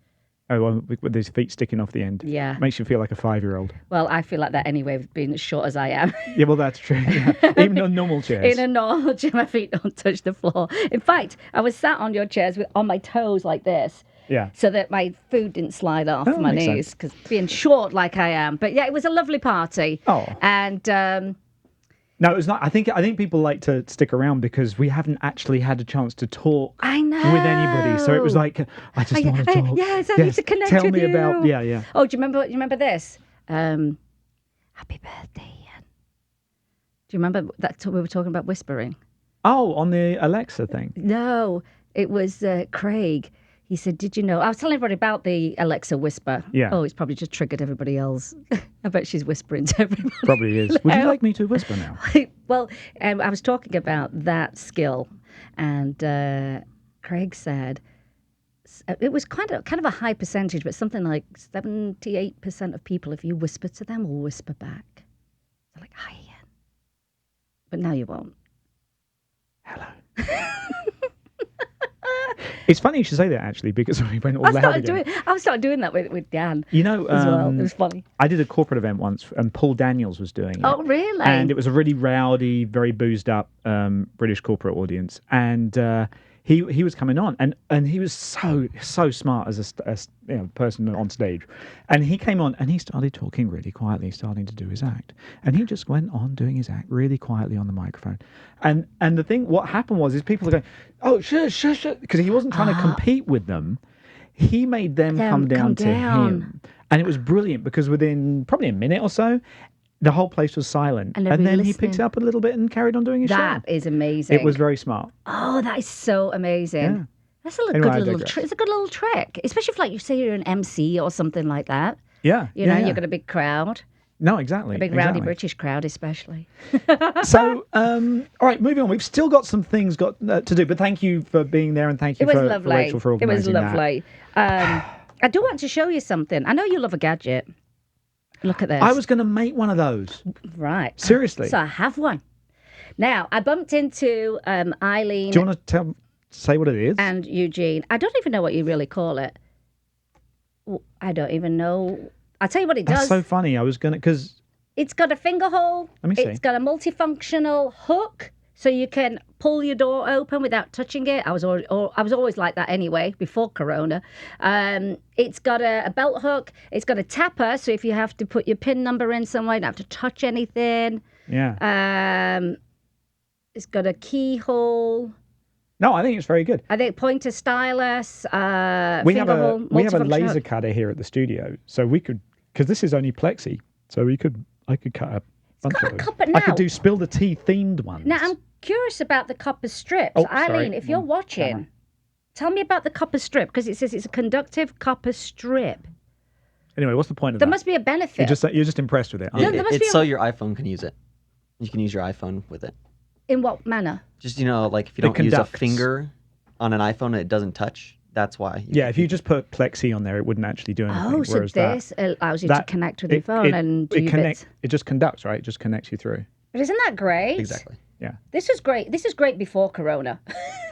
Oh, well, with his feet sticking off the end. Yeah. Makes you feel like a 5-year-old. Well, I feel like that anyway, with being as short as I am. Yeah, well, that's true. Yeah. Even on normal chairs. In a normal chair, my feet don't touch the floor. In fact, I was sat on your chairs on my toes like this. Yeah. So that my food didn't slide off Oh, my makes knees, sense. because being short like I am. But yeah, it was a lovely party. Oh. And No, it was not. I think people like to stick around because we haven't actually had a chance to talk I know. with anybody. So it was like, I just want to talk. Yes, I need to connect Tell with me you. about. Yeah. Oh, do you remember this? Happy birthday, Ian. Do you remember that's what we were talking about whispering? Oh, on the Alexa thing. No, it was Craig. He said, "Did you know?" I was telling everybody about the Alexa whisper. Yeah. Oh, it's probably just triggered everybody else. I bet she's whispering to everybody. Probably is. Would you like me to whisper now? Well, I was talking about that skill, and Craig said it was kind of a high percentage, but something like 78% of people, if you whisper to them, will whisper back. They're like, "Hi, Ian," but now you won't. Hello. It's funny you should say that, actually, because we went all loud again. I started doing that with Dan. You know, as well. It was funny. I did a corporate event once, and Paul Daniels was doing it. Oh, really? And it was a really rowdy, very boozed up British corporate audience, and he was coming on, and he was so smart as a person on stage, and he came on and he started talking really quietly, starting to do his act, and he just went on doing his act really quietly on the microphone, and the thing, what happened was, is people are going, oh, shush, because he wasn't trying to compete with them. He made them come down to him, and it was brilliant because within probably a minute or so, the whole place was silent, and then he picked it up a little bit and carried on doing his show. That is amazing. It was very smart. Oh, that is so amazing. Yeah. That's a Anyway, good little trick. It's a good little trick, especially if, like, you say you're an MC or something like that. Yeah, You know, you've got a big crowd, No, exactly. a big rowdy British crowd, especially. So, all right, moving on. We've still got some things to do, but thank you for being there, and thank you for Rachel for organising that. It was lovely. I do want to show you something. I know you love a gadget. Look at this. I was going to make one of those. Right. Seriously. So I have one. Now, I bumped into Eileen. Do you want to say what it is? And Eugene. I don't even know what you really call it. I don't even know. I'll tell you what it does. That's so funny. I was going to, because... It's got a finger hole. Let me see. It's got a multifunctional hook, so you can pull your door open without touching it. I was always like that anyway, before Corona. It's got a belt hook. It's got a tapper, so if you have to put your PIN number in somewhere, you don't have to touch anything. Yeah. It's got a keyhole. No, I think it's very good. I think pointer stylus. We have a laser cutter here at the studio, so we could, because this is only plexi, so I could cut a bunch of those. I could do spill the tea themed ones. Now, I'm curious about the copper strips. Oh, Eileen, sorry. if you're watching, tell me about the copper strip, because it says it's a conductive copper strip. Anyway, what's the point of There that? must be a benefit. You're just impressed with it. No, there must be It's so your iPhone can use it. You can use your iPhone with it. In what manner? Just, like if you It don't use a conducts. finger on an iPhone and it doesn't touch, that's why. If you just put plexi on there, it wouldn't actually do anything. Oh, so this allows you to connect with your phone and do your bits. It just conducts, right? It just connects you through. But isn't that great? Exactly. Yeah. This is great. This is great before Corona.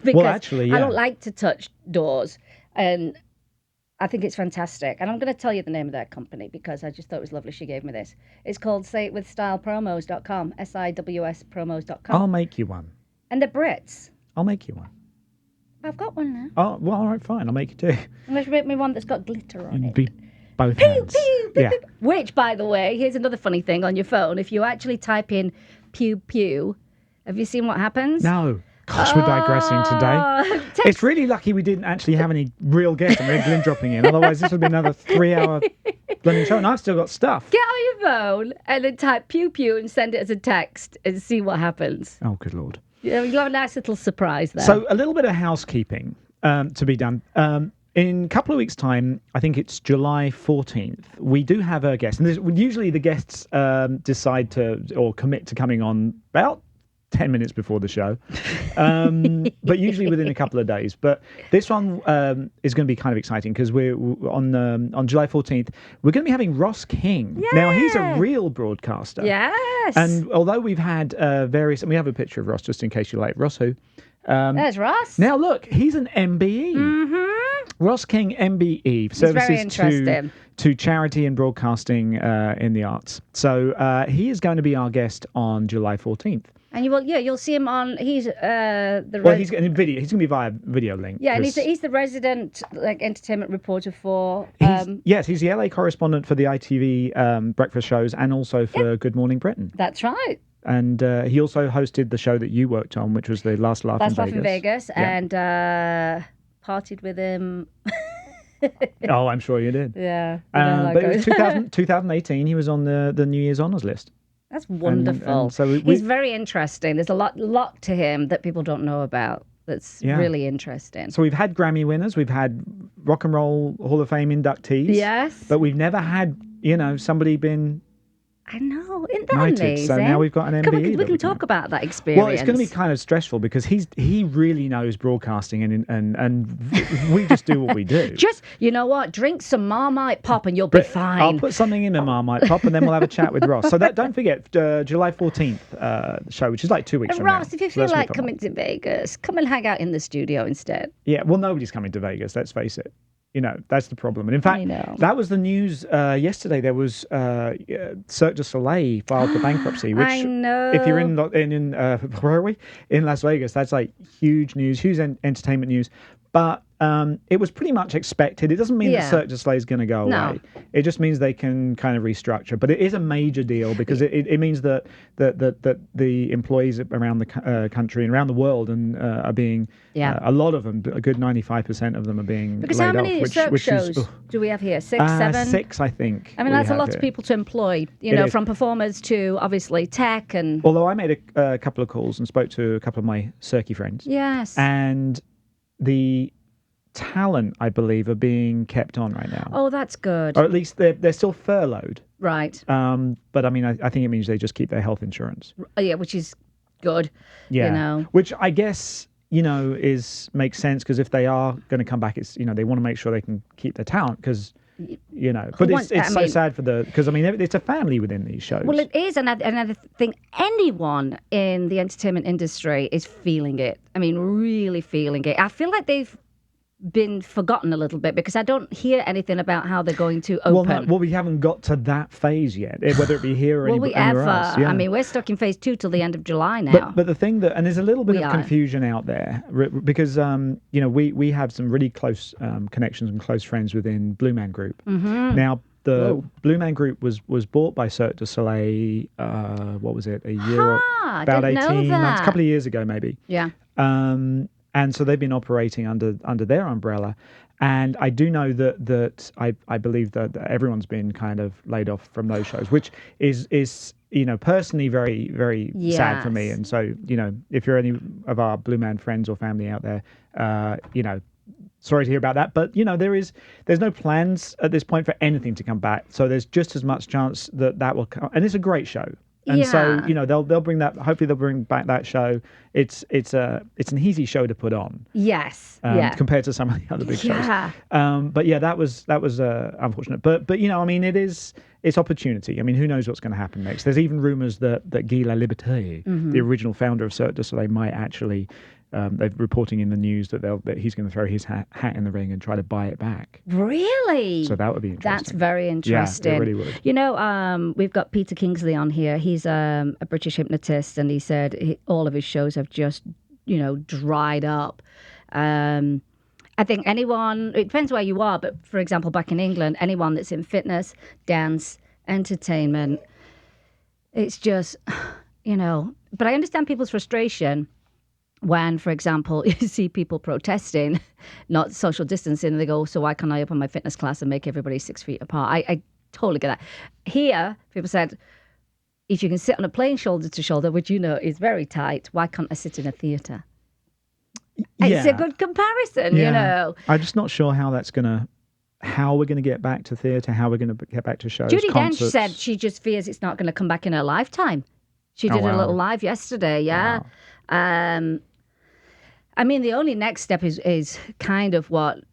Because actually, yeah. I don't like to touch doors, and I think it's fantastic. And I'm going to tell you the name of that company because I just thought it was lovely she gave me this. It's called sayitwithstylepromos.com, SIWS promos.com. I'll make you one. And the Brits. I'll make you one. I've got one now. Oh, well, all right, fine. I'll make you two. Unless you make me one that's got glitter on it. Be both Pew, hands. pew, pew, Yeah. pew. Which, by the way, here's another funny thing on your phone. If you actually type in pew pew, have you seen what happens? No. Gosh, we're digressing today. It's really lucky we didn't actually have any real guests and we had Glyn dropping in. Otherwise, this would be another 3-hour bloody show. And I've still got stuff. Get on your phone and then type pew pew and send it as a text and see what happens. Oh, good Lord. You'll have a nice little surprise there. So a little bit of housekeeping to be done. In a couple of weeks' time, I think it's July 14th, we do have a guest. And usually the guests decide to or commit to coming on about 10 minutes before the show, but usually within a couple of days. But this one is going to be kind of exciting because we're on July 14th, we're going to be having Ross King. Yeah. Now, he's a real broadcaster. Yes. And although we've had various, and we have a picture of Ross just in case you're like, Ross who? There's Ross. Now, look, he's an MBE. Mm-hmm. Ross King, MBE, services to charity and broadcasting in the arts. So he is going to be our guest on July 14th. And you'll see him on. He's he's going to video. He's going to be via video link. Yeah, and he's the resident entertainment reporter for. Yes, he's the LA correspondent for the ITV breakfast shows and also for Good Morning Britain. That's right. And he also hosted the show that you worked on, which was the Last Laugh in Vegas. And partied with him. Oh, I'm sure you did. Yeah. But it was 2018. He was on the New Year's Honours list. That's wonderful. And so he's very interesting. There's a lot to him that people don't know about. That's really interesting. So we've had Grammy winners, we've had Rock and Roll Hall of Fame inductees. Yes. But we've never had, somebody been I know, isn't that knighted. amazing? So now we've got an MBE. We can talk about that experience. Well, it's going to be kind of stressful because he really knows broadcasting and we just do what we do. Just, you know what? Drink some Marmite Pop and you'll be fine. I'll put something in the Marmite Pop and then we'll have a chat with Ross. So don't forget, July 14th show, which is like 2 weeks from now. Ross, if you feel like coming to Vegas, come and hang out in the studio instead. Yeah, well, nobody's coming to Vegas, let's face it. That's the problem. And in fact, that was the news yesterday. There was Cirque du Soleil filed for bankruptcy, which I know. if you're in where are we? In Las Vegas, that's like huge news, huge entertainment news. But it was pretty much expected. It doesn't mean that Cirque du Soleil is going to go away. It just means they can kind of restructure. But it is a major deal because it means that the employees around the country and around the world are being a lot of them, a good 95% of them are being because laid how many off. Cirque shows do we have here? 6, 7? 6, I think. I mean, that's a lot of people to employ. From performers to obviously tech and. Although I made a couple of calls and spoke to a couple of my Cirque friends. Yes. And the talent, I believe, are being kept on right now. Oh, that's good. Or at least they're still furloughed. Right. But I mean, I think it means they just keep their health insurance. Yeah, which is good. Yeah. Which I guess, makes sense because if they are going to come back, it's, they want to make sure they can keep their talent because, but it's so sad because it's a family within these shows. Well, it is. And I think anyone in the entertainment industry is feeling it. I mean, really feeling it. I feel like they've been forgotten a little bit because I don't hear anything about how they're going to open. Well, we haven't got to that phase yet, whether it be here or anywhere else. Yeah. I mean, we're stuck in phase 2 till the end of July now. But the thing and there's a little bit of confusion out there because, we have some really close connections and close friends within Blue Man Group. Mm-hmm. Now, the Blue Man Group was bought by Cirque du Soleil, what was it, a year about 18 months, a couple of years ago maybe. Yeah. And so they've been operating under their umbrella. And I do know that I believe that everyone's been kind of laid off from those shows, which is personally very, very sad for me. And so, if you're any of our Blue Man friends or family out there, sorry to hear about that. But, there's no plans at this point for anything to come back. So there's just as much chance that will come. And it's a great show. And so, they'll bring that. Hopefully, they'll bring back that show. It's an easy show to put on. Yes. Compared to some of the other big shows. But that was unfortunate. But it's opportunity. I mean, who knows what's going to happen next? There's even rumors that Guy Laliberté, the original founder of Cirque du Soleil, might actually. They're reporting in the news that he's going to throw his hat in the ring and try to buy it back. Really? So that would be interesting. That's very interesting. Yeah, it really would. We've got Peter Kingsley on here. He's a British hypnotist, and he said all of his shows have just, dried up. I think it depends where you are, but for example, back in England, anyone that's in fitness, dance, entertainment, it's just, but I understand people's frustration. When, for example, you see people protesting, not social distancing, and they go, so why can't I open my fitness class and make everybody 6 feet apart? I totally get that. Here, people said, if you can sit on a plane shoulder to shoulder, which is very tight, why can't I sit in a theatre? Yeah. It's a good comparison, I'm just not sure how we're going to get back to theatre, how we're going to get back to shows, Judi concerts. Dench said she just fears it's not going to come back in her lifetime. She did a little live yesterday, yeah. Wow. The only next step is kind of what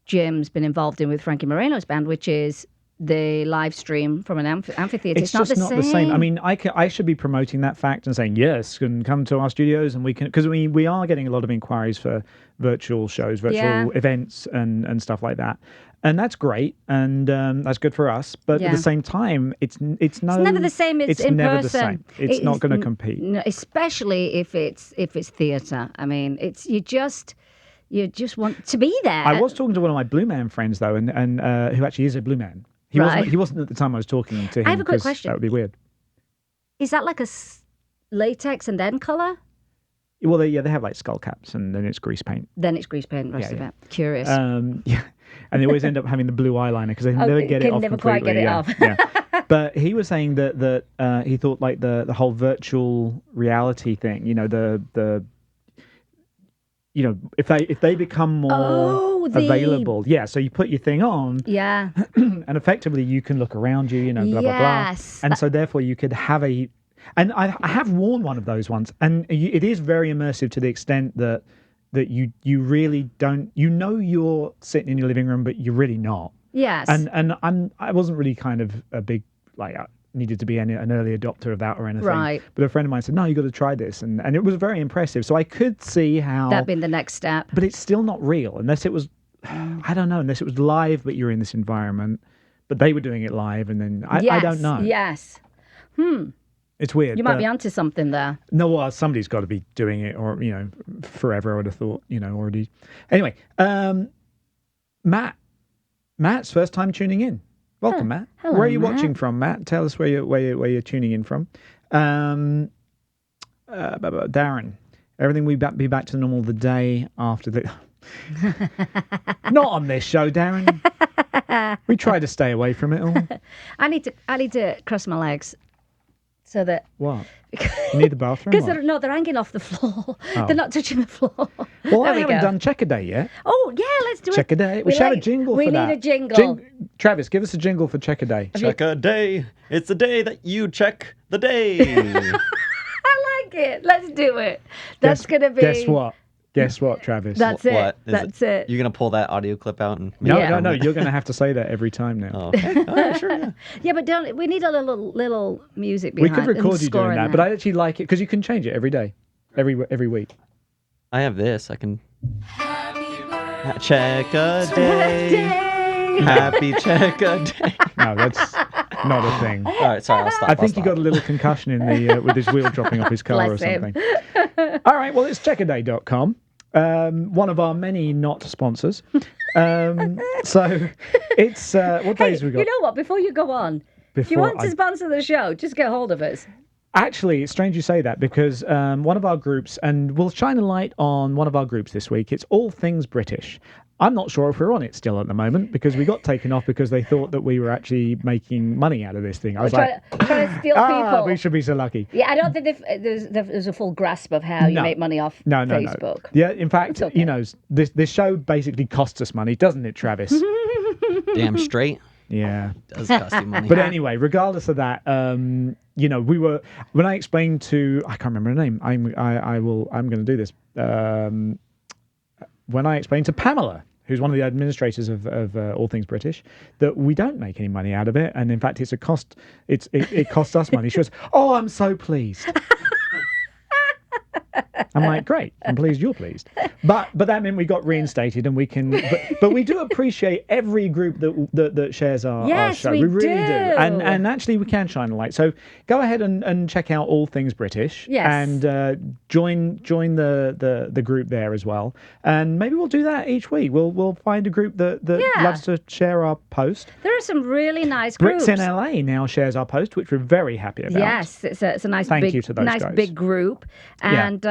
Jim's been involved in with Frankie Moreno's band, which is the live stream from an amphitheatre. It's not the same. I mean, I should be promoting that fact and saying, yes, can come to our studios and we can, because we are getting a lot of inquiries for virtual shows, virtual events and stuff like that. And that's great, and that's good for us. But at the same time, it's never the same as in never person. The same. It's not going to compete. No, especially if it's theatre. I mean, you just want to be there. I was talking to one of my Blue Man friends though, and who actually is a Blue Man. He wasn't at the time I was talking to him. I have a quick question. That would be weird. Is that like a latex and then colour? Well, they have like skull caps, and then it's grease paint. Rest of it. Curious. and they always end up having the blue eyeliner because they never get it can off never completely. quite get it yeah, off. yeah. But he was saying that he thought like the whole virtual reality thing, if they become more available, so you put your thing on, Yeah. and effectively you can look around you, blah blah blah, Yes. and so therefore you could have and I have worn one of those once, and it is very immersive to the extent that you really don't, you're sitting in your living room, but you're really not. Yes. And I wasn't really kind of a big needed to be an early adopter of that or anything. Right. But a friend of mine said, no, you got to try this, and it was very impressive. So I could see how That'd been the next step. but it's still not real unless it was, I don't know, unless it was live, but you're in this environment. But they were doing it live, and then I don't know. Yes. It's weird. You might be onto something there. No, well, somebody's got to be doing it, or forever. I would have thought, already. Anyway, Matt's first time tuning in. Welcome, Matt. Hello, where are you Matt. watching from, Matt? Tell us where you're tuning in from. Darren, everything will be back to normal the day after the. Not on this show, Darren. We try to stay away from it all. I need to cross my legs so that What? You need the bathroom? because What? they're hanging off the floor. Oh. They're not touching the floor. Well, I There we haven't go. done check a day yet. Oh yeah, let's do Check it. a day. We should have a jingle for that. We need a jingle. Travis, give us a jingle for check a day. Check a day. It's the day that you check the day. I like it. Let's do it. That's gonna be. Guess what? Guess what, Travis? That's it. What? Is That's it. You're gonna pull that audio clip out and No, Yeah. no, you're going to have to say that every time now. Oh, okay. All right, sure. Yeah. Yeah, but don't we need a little music We behind? could record and you score doing in that, but I actually like it because you can change it every day, every week. I have this. I can check a day. Happy check a day. No, that's not a thing. All right, sorry. I'll stop. I think he got a little concussion in the with his wheel dropping off his car or Bless him. something. All right, well, it's checkaday.com. One of our many not sponsors. So it's what days we got? You know what? Before you go on, if you want to sponsor the show, just get hold of us. Actually, it's strange you say that because one of our groups, and we'll shine a light on one of our groups this week. It's All Things British. I'm not sure if we're on it still at the moment because we got taken off because they thought that we were actually making money out of this thing. I was Trying to steal people. we should be so lucky. Yeah, I don't think there's a full grasp of how you No. make money off No. Facebook. Yeah, in fact, It's okay. this show basically costs us money, doesn't it, Travis? Damn straight. Yeah. Does cost you money. But anyway, regardless of that, we were when I explained to I can't remember her name. I'm going to do this. When I explained to Pamela, who's one of the administrators of All Things British, that we don't make any money out of it, and in fact, it's a cost. It costs us money. She goes, "Oh, I'm so pleased." I'm like, great. I'm pleased you're pleased. But that meant we got reinstated, and we can. But we do appreciate every group that shares our show. we really do. do. And actually, we can shine a light. So go ahead and check out All Things British. Yes. And join the group there as well. And maybe we'll do that each week. We'll find a group that Yeah. loves to share our post. There are some really nice Brits groups. in LA now shares our post, which we're very happy about. Yes, it's a nice Thank big you to those nice guys. big group, Yeah. and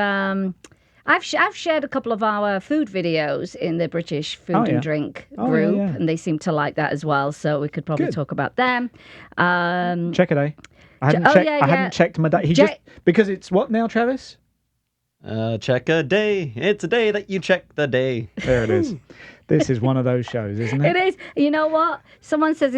I've shared a couple of our food videos in the British food Oh, yeah. and drink Oh, yeah, group, yeah. and they seem to like that as well. So we could probably Good. talk about them. Check it out. I hadn't oh, checked. yeah, I yeah. hadn't checked my day. Because it's what now, Travis? Check a day. It's a day that you check the day. There it is. This is one of those shows, isn't it? It is. You know what? Someone says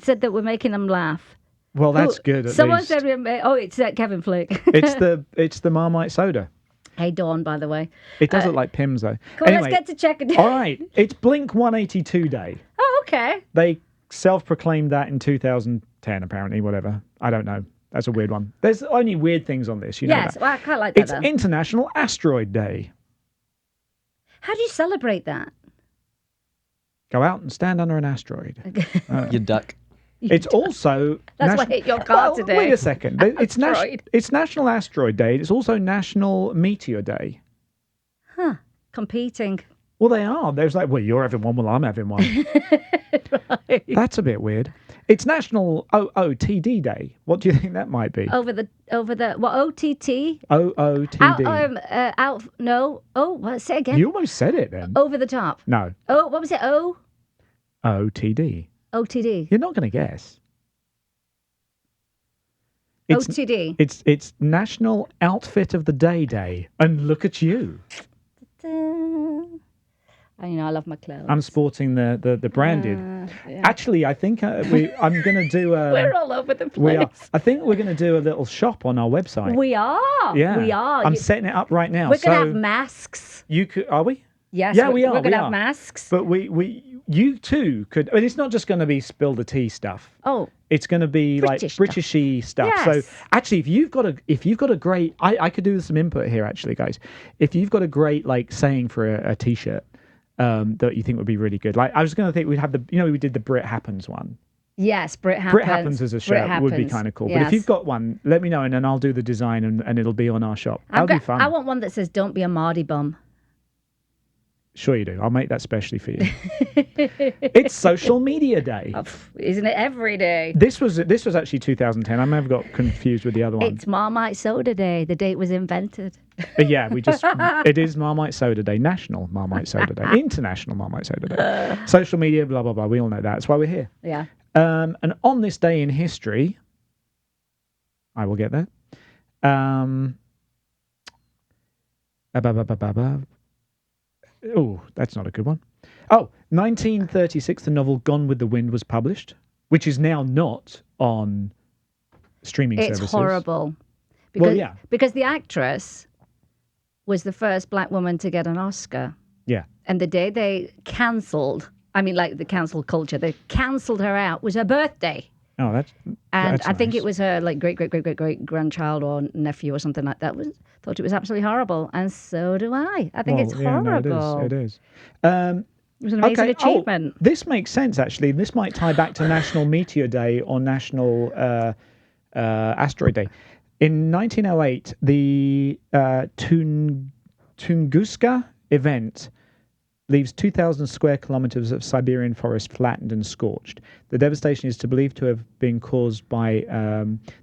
said that we're making them laugh. Well, that's Who- good. At Someone least. said, it's Kevin Flick. it's the Marmite soda. Hey, Dawn, by the way. It does look like Pimm's though. Come on, Anyway, let's get to check it. all right. It's Blink 182 Day. Oh, okay. They self-proclaimed that in 2010, apparently. Whatever. I don't know. That's a weird one. There's only weird things on this. You know Yes, that. well, I quite like that. It's Though. International Asteroid Day. How do you celebrate that? Go out and stand under an asteroid. You duck. It's also That's what hit your car Well, today. Wait a second. Asteroid. It's National Asteroid Day. It's also National Meteor Day. Huh. Competing. Well, they are. There's like, well, you're having one, well, I'm having one. That's a bit weird. It's National OOTD Day. What do you think that might be? Over the what OTT? OOTD. No. Oh, what? Say again. You almost said it then. Over the top. No. Oh, what was it? Oh. OTD. OTD. You're not going to guess. It's, OTD. It's National Outfit of the Day. And look at you. I love my clothes. I'm sporting the branded. Yeah. Actually, I think I'm going to do. We're all over the place. We are. I think we're going to do a little shop on our website. We are. Yeah, We are. I'm setting it up right now. We're going to have masks. You could? Are we? Yes. Yeah, we are. We're going to have masks. But you too could. I mean, it's not just going to be spill the tea stuff. Oh. It's going to be British like Britishy stuff. Yes. So actually, if you've got a great, I could do some input here. Actually, guys, if you've got a great saying for a t-shirt. That you think would be really good. I was going to think we'd have we did the Brit Happens one. Yes, Brit Happens. Brit Happens as a shirt would be kind of cool. Yes. But if you've got one, let me know and then I'll do the design and it'll be on our shop. That'll be fun. I want one that says "Don't be a Mardy bum." Sure you do. I'll make that specially for you. It's Social Media Day. Isn't it every day? This was actually 2010. I may have got confused with the other one. It's Marmite Soda Day. The day it was invented. Yeah, it is Marmite Soda Day, National Marmite Soda Day, International Marmite Soda Day. Social media, blah, blah, blah. We all know that. That's why we're here. Yeah. And on this day in history, I will get there. Oh, that's not a good one. Oh, 1936, the novel Gone with the Wind was published, which is now not on streaming services. It's horrible. Because the actress was the first black woman to get an Oscar. Yeah. And the day they cancelled, the cancel culture, they cancelled her out, was her birthday. Oh, that's I think nice. it was her great grandchild or nephew or something like that. Thought it was absolutely horrible, and so do I. I think it's horrible. No, it is. It was an amazing achievement. This makes sense actually. This might tie back to National Meteor Day or National Asteroid Day. In 1908, the Tunguska event leaves 2,000 square kilometers of Siberian forest flattened and scorched. The devastation is believed to have been caused by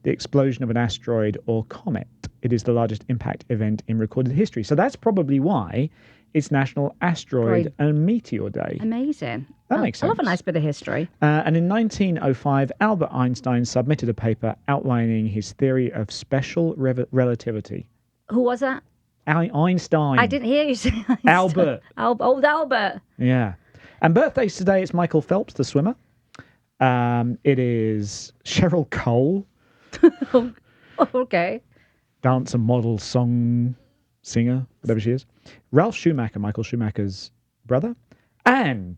the explosion of an asteroid or comet. It is the largest impact event in recorded history. So that's probably why it's National Asteroid and Meteor Day. Amazing. That makes sense. I love a nice bit of history. And in 1905, Albert Einstein submitted a paper outlining his theory of special relativity. Who was that? Einstein. I didn't hear you say Einstein. Albert. Old Albert. Yeah. And birthdays today, it's Michael Phelps, the swimmer. It is Cheryl Cole. Okay. Dancer, model, song, singer, whatever she is. Ralph Schumacher, Michael Schumacher's brother. And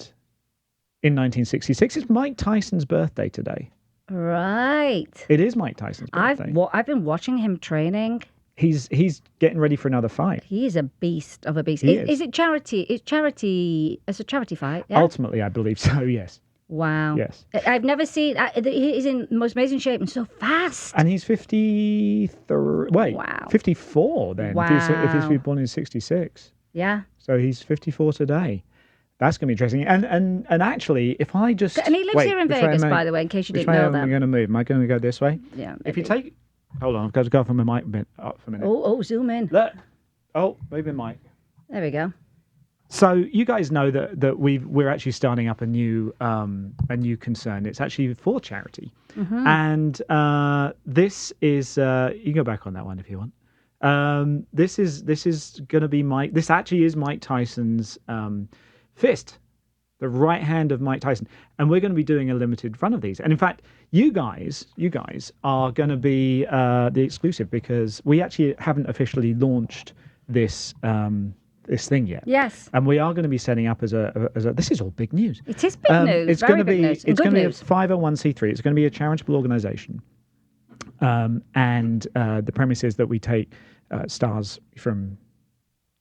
in 1966, it's Mike Tyson's birthday today. Right. It is Mike Tyson's birthday. I've been watching him training. He's getting ready for another fight. He's a beast of a beast. He Is it charity? It's a charity fight. Yeah? Ultimately, I believe so, yes. Wow. Yes. I've never seen. He's in the most amazing shape and so fast. And he's 53. Wait. Wow. 54 then. Wow. If he's been born in 66. Yeah. So he's 54 today. That's going to be interesting. And actually, if I just. And he lives here in Vegas, by the way, in case you didn't know that. Am I going to move? Am I going to go this way? Yeah. Maybe. If you take. Hold on, I've got to go from my mic up for a minute. Oh, zoom in. Look. Oh, move the mic. There we go. So you guys know that we're actually starting up a new concern. It's actually for charity, and this is you can go back on that one if you want. This is going to be Mike. This actually is Mike Tyson's fist, the right hand of Mike Tyson, and we're going to be doing a limited run of these. And in fact, you guys are going to be the exclusive because we actually haven't officially launched this. This thing yet. Yes. And we are going to be setting up as a. This is all big news. It is big news. It's Very going to big be. news. It's Good going to be a news. 501c3. It's going to be a charitable organisation. And the premise is that we take stars from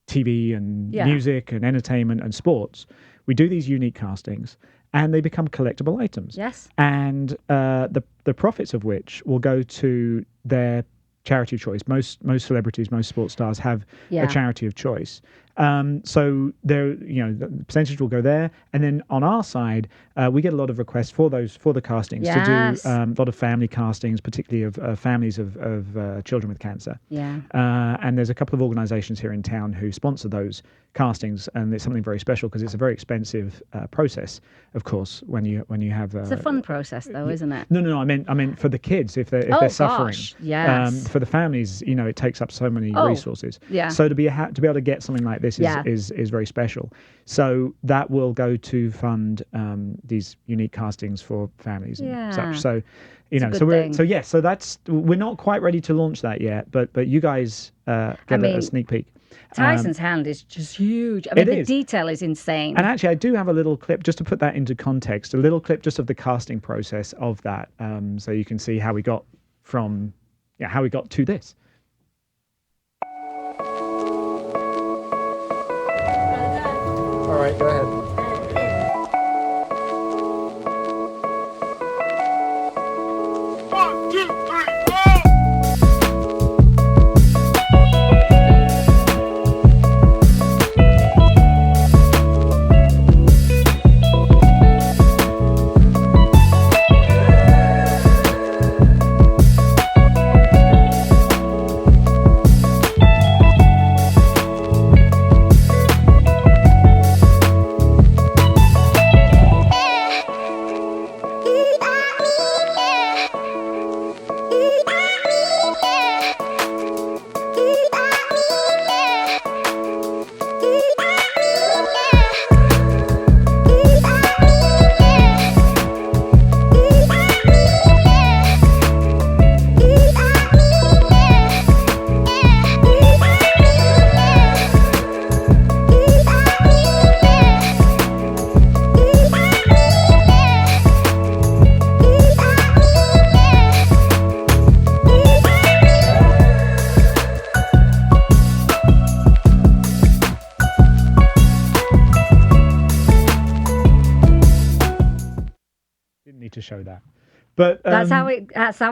TV and music and entertainment and sports. We do these unique castings, and they become collectible items. Yes. And the profits of which will go to their charity of choice. Most celebrities, most sports stars have a charity of choice. So there, the percentage will go there, and then on our side, we get a lot of requests for the castings to Yes. do a lot of family castings, particularly of families of children with cancer. Yeah. And there's a couple of organisations here in town who sponsor those castings, and it's something very special because it's a very expensive process, of course, when you have. It's a fun process, though, isn't it? No. I meant for the kids if they're suffering. Gosh, yes. For the families, it takes up so many resources. Yeah. So to be able to get something like this is very special. So that will go to fund these unique castings for families and such. So so we're not quite ready to launch that yet, but you guys get a sneak peek. Tyson's hand is just huge. I mean, the detail is insane. And actually, I do have a little clip just to put that into context. A little clip just of the casting process of that, so you can see how we got to this. All right, go ahead. To show that, but that's how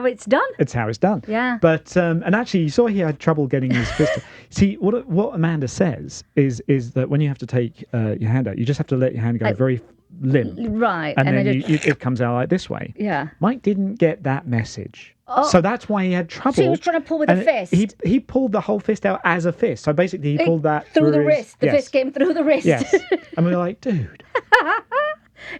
it's done. It's how it's done. Yeah. But and actually, you saw he had trouble getting his fist. See what Amanda says is that when you have to take your hand out, you just have to let your hand go very limp, right? And then it comes out like this way. Yeah. Mike didn't get that message, so that's why he had trouble. So he was trying to pull with a fist. He pulled the whole fist out as a fist. So basically, he pulled that through the his, wrist. The fist came through the wrist. Yes. And we were like, dude.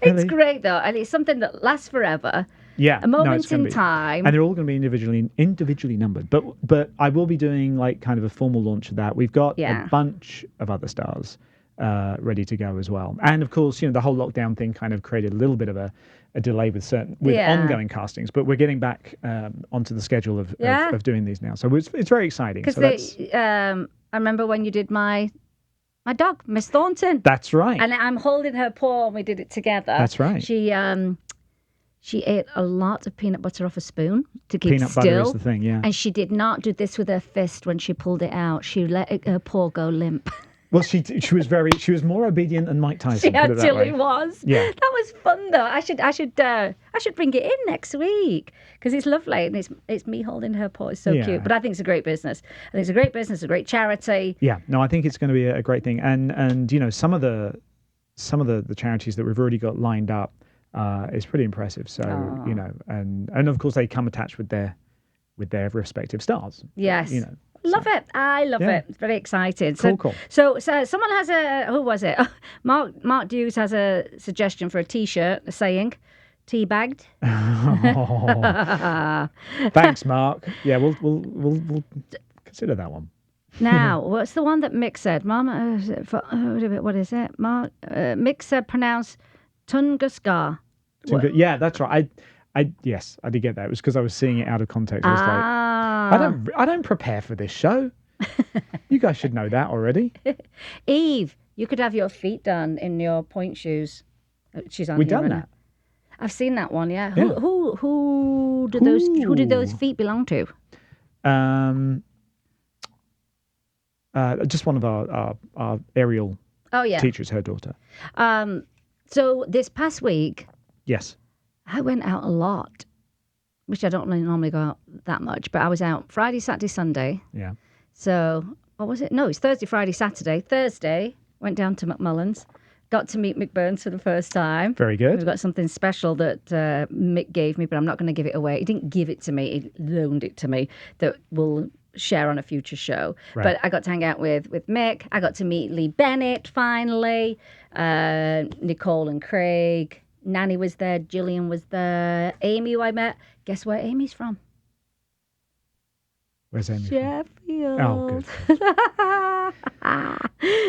It's great though, and it's something that lasts forever. Yeah, a moment in time, and they're all going to be individually numbered. But I will be doing like kind of a formal launch of that. We've got a bunch of other stars ready to go as well, and of course, the whole lockdown thing kind of created a little bit of a delay with ongoing castings. But we're getting back onto the schedule of doing these now, so it's very exciting. Because I remember when you did my dog, Miss Thornton. That's right. And I'm holding her paw and we did it together. That's right. She ate a lot of peanut butter off a spoon to keep peanut still. Peanut butter is the thing, yeah. And she did not do this with her fist when she pulled it out. She let her paw go limp. Well, she was more obedient than Mike Tyson. She actually was. Yeah. That was fun though. I should bring it in next week because it's lovely and it's me holding her paw. It's so cute. But I think it's a great business. I think it's a great business, a great charity. Yeah. No, I think it's going to be a great thing. And some of the charities that we've already got lined up is pretty impressive. So and of course they come attached with their respective stars. Yes. Love it. I love it. It's very exciting. Cool. So someone has who was it? Mark Hughes has a suggestion for a T-shirt, a saying, "Teabagged." Oh. Thanks, Mark. Yeah, we'll consider that one. Now, what's the one that Mick said? Mama, what is it? Mark Mick said pronounce Tunguska. Yeah, that's right. Yes, I did get that. It was because I was seeing it out of context. I was like, I don't prepare for this show. You guys should know that already. Eve, you could have your feet done in your point shoes. She's on. We've done that. I've seen that one. Yeah. Who did those feet belong to? Just one of our aerial teachers, her daughter. So this past week. Yes. I went out a lot, which I don't really normally go out that much, but I was out Friday, Saturday, Sunday. Yeah. So what was it? No, it's Thursday, Friday, Saturday. Thursday, went down to McMullen's. Got to meet Mick Burns for the first time. Very good. We've got something special that Mick gave me, but I'm not going to give it away. He didn't give it to me. He loaned it to me that we'll share on a future show. Right. But I got to hang out with Mick. I got to meet Lee Bennett finally. Nicole and Craig. Nanny was there. Gillian was there. Amy, who I met. Guess where Amy's from? Where's Amy? Sheffield. Oh, good.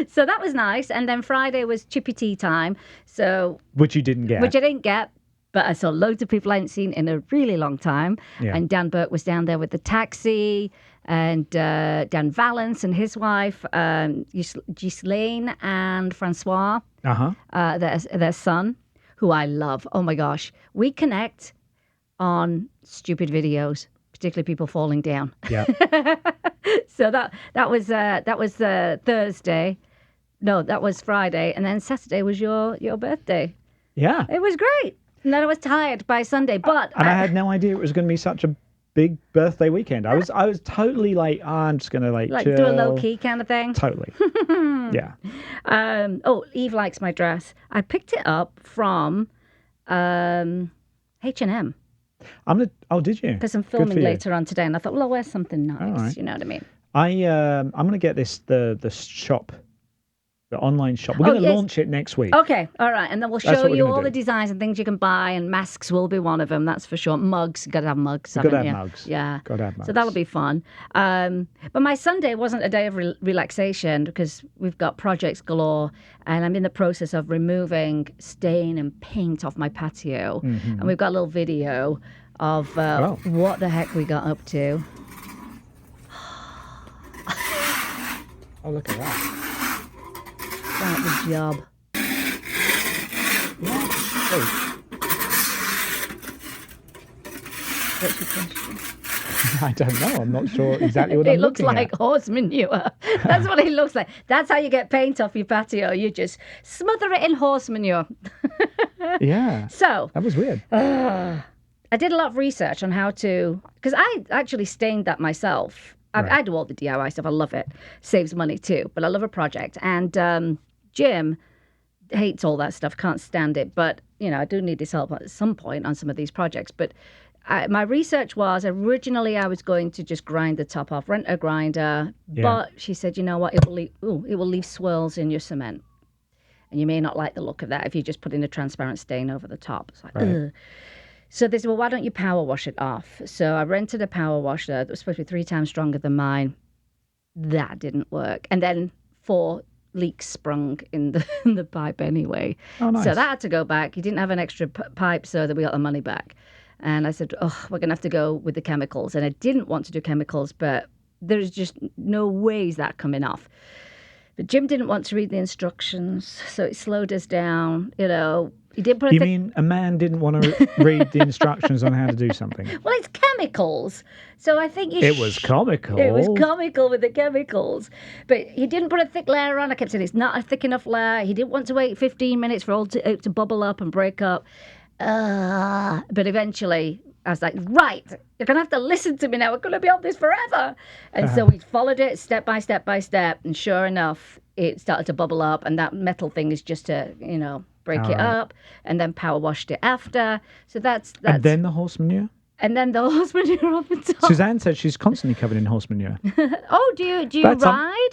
So that was nice. And then Friday was chippy tea time. So Which you didn't get. which I didn't get, but I saw loads of people I hadn't seen in a really long time. Yeah. And Dan Burke was down there with the taxi, and Dan Valence and his wife, Ghislaine and Francois, their son, who I love. Oh my gosh, we connect on stupid videos, particularly people falling down. Yeah. So that was Thursday. No, that was Friday, and then Saturday was your birthday. Yeah. It was great. And then I was tired by Sunday, but And I had no idea it was going to be such a big birthday weekend. I was totally like, I'm just going to like do a chill. low key kind of thing. Totally. Yeah. Eve likes my dress. I picked it up from H&M Oh, did you? because I'm Good for filming you. later on today, and I thought, well, I'll wear something nice. All right. You know what I mean? I'm going to get the shop, the online shop. We're going to launch it next week. Okay, all right, and then we'll That's show what we're you gonna all do. the designs and things you can buy, and masks will be one of them. That's for sure. Mugs, got to have mugs. You've got to haven't have you? mugs. Yeah. Got to have mugs. So that'll be fun. But my Sunday wasn't a day of relaxation because we've got projects galore, and I'm in the process of removing stain and paint off my patio. Mm-hmm. And we've got a little video of what the heck we got up to. Oh, look at that. About the job. Oh, What's your question? I don't know. I'm not sure exactly what I'm It looks looking like at. horse manure. That's what it looks like. That's how you get paint off your patio. You just smother it in horse manure. Yeah. So That was weird. I did a lot of research on how to, because I actually stained that myself. I do all the DIY stuff. I love it. Saves money too. But I love a project. And Jim hates all that stuff. Can't stand it. But, you know, I do need his help at some point on some of these projects. But my research was originally I was going to just grind the top off, rent a grinder. Yeah. But she said, you know what? It will leave swirls in your cement. And you may not like the look of that if you just put in a transparent stain over the top. It's like, ugh. So they said, well, why don't you power wash it off? So I rented a power washer that was supposed to be 3 times stronger than mine. That didn't work. And then 4 leaks sprung in the pipe anyway. Oh, nice. So that had to go back. He didn't have an extra pipe, so that we got the money back. And I said, we're going to have to go with the chemicals. And I didn't want to do chemicals, but there's just no ways that coming off. But Jim didn't want to read the instructions, so it slowed us down. You know, he didn't put. You mean a man didn't want to read the instructions on how to do something? Well, it's chemicals, so I think It was comical. It was comical with the chemicals, but he didn't put a thick layer on. I kept saying it's not a thick enough layer. He didn't want to wait 15 minutes for it to bubble up and break up. But eventually, I was like, right, you're going to have to listen to me now. We're going to be on this forever. And so we followed it step by step by step. And sure enough, it started to bubble up. And that metal thing is just to, you know, break it up. And then power washed it after. So that's. And then the horse manure? And then the horse manure on the top. Suzanne said she's constantly covered in horse manure. Oh, do you That's ride?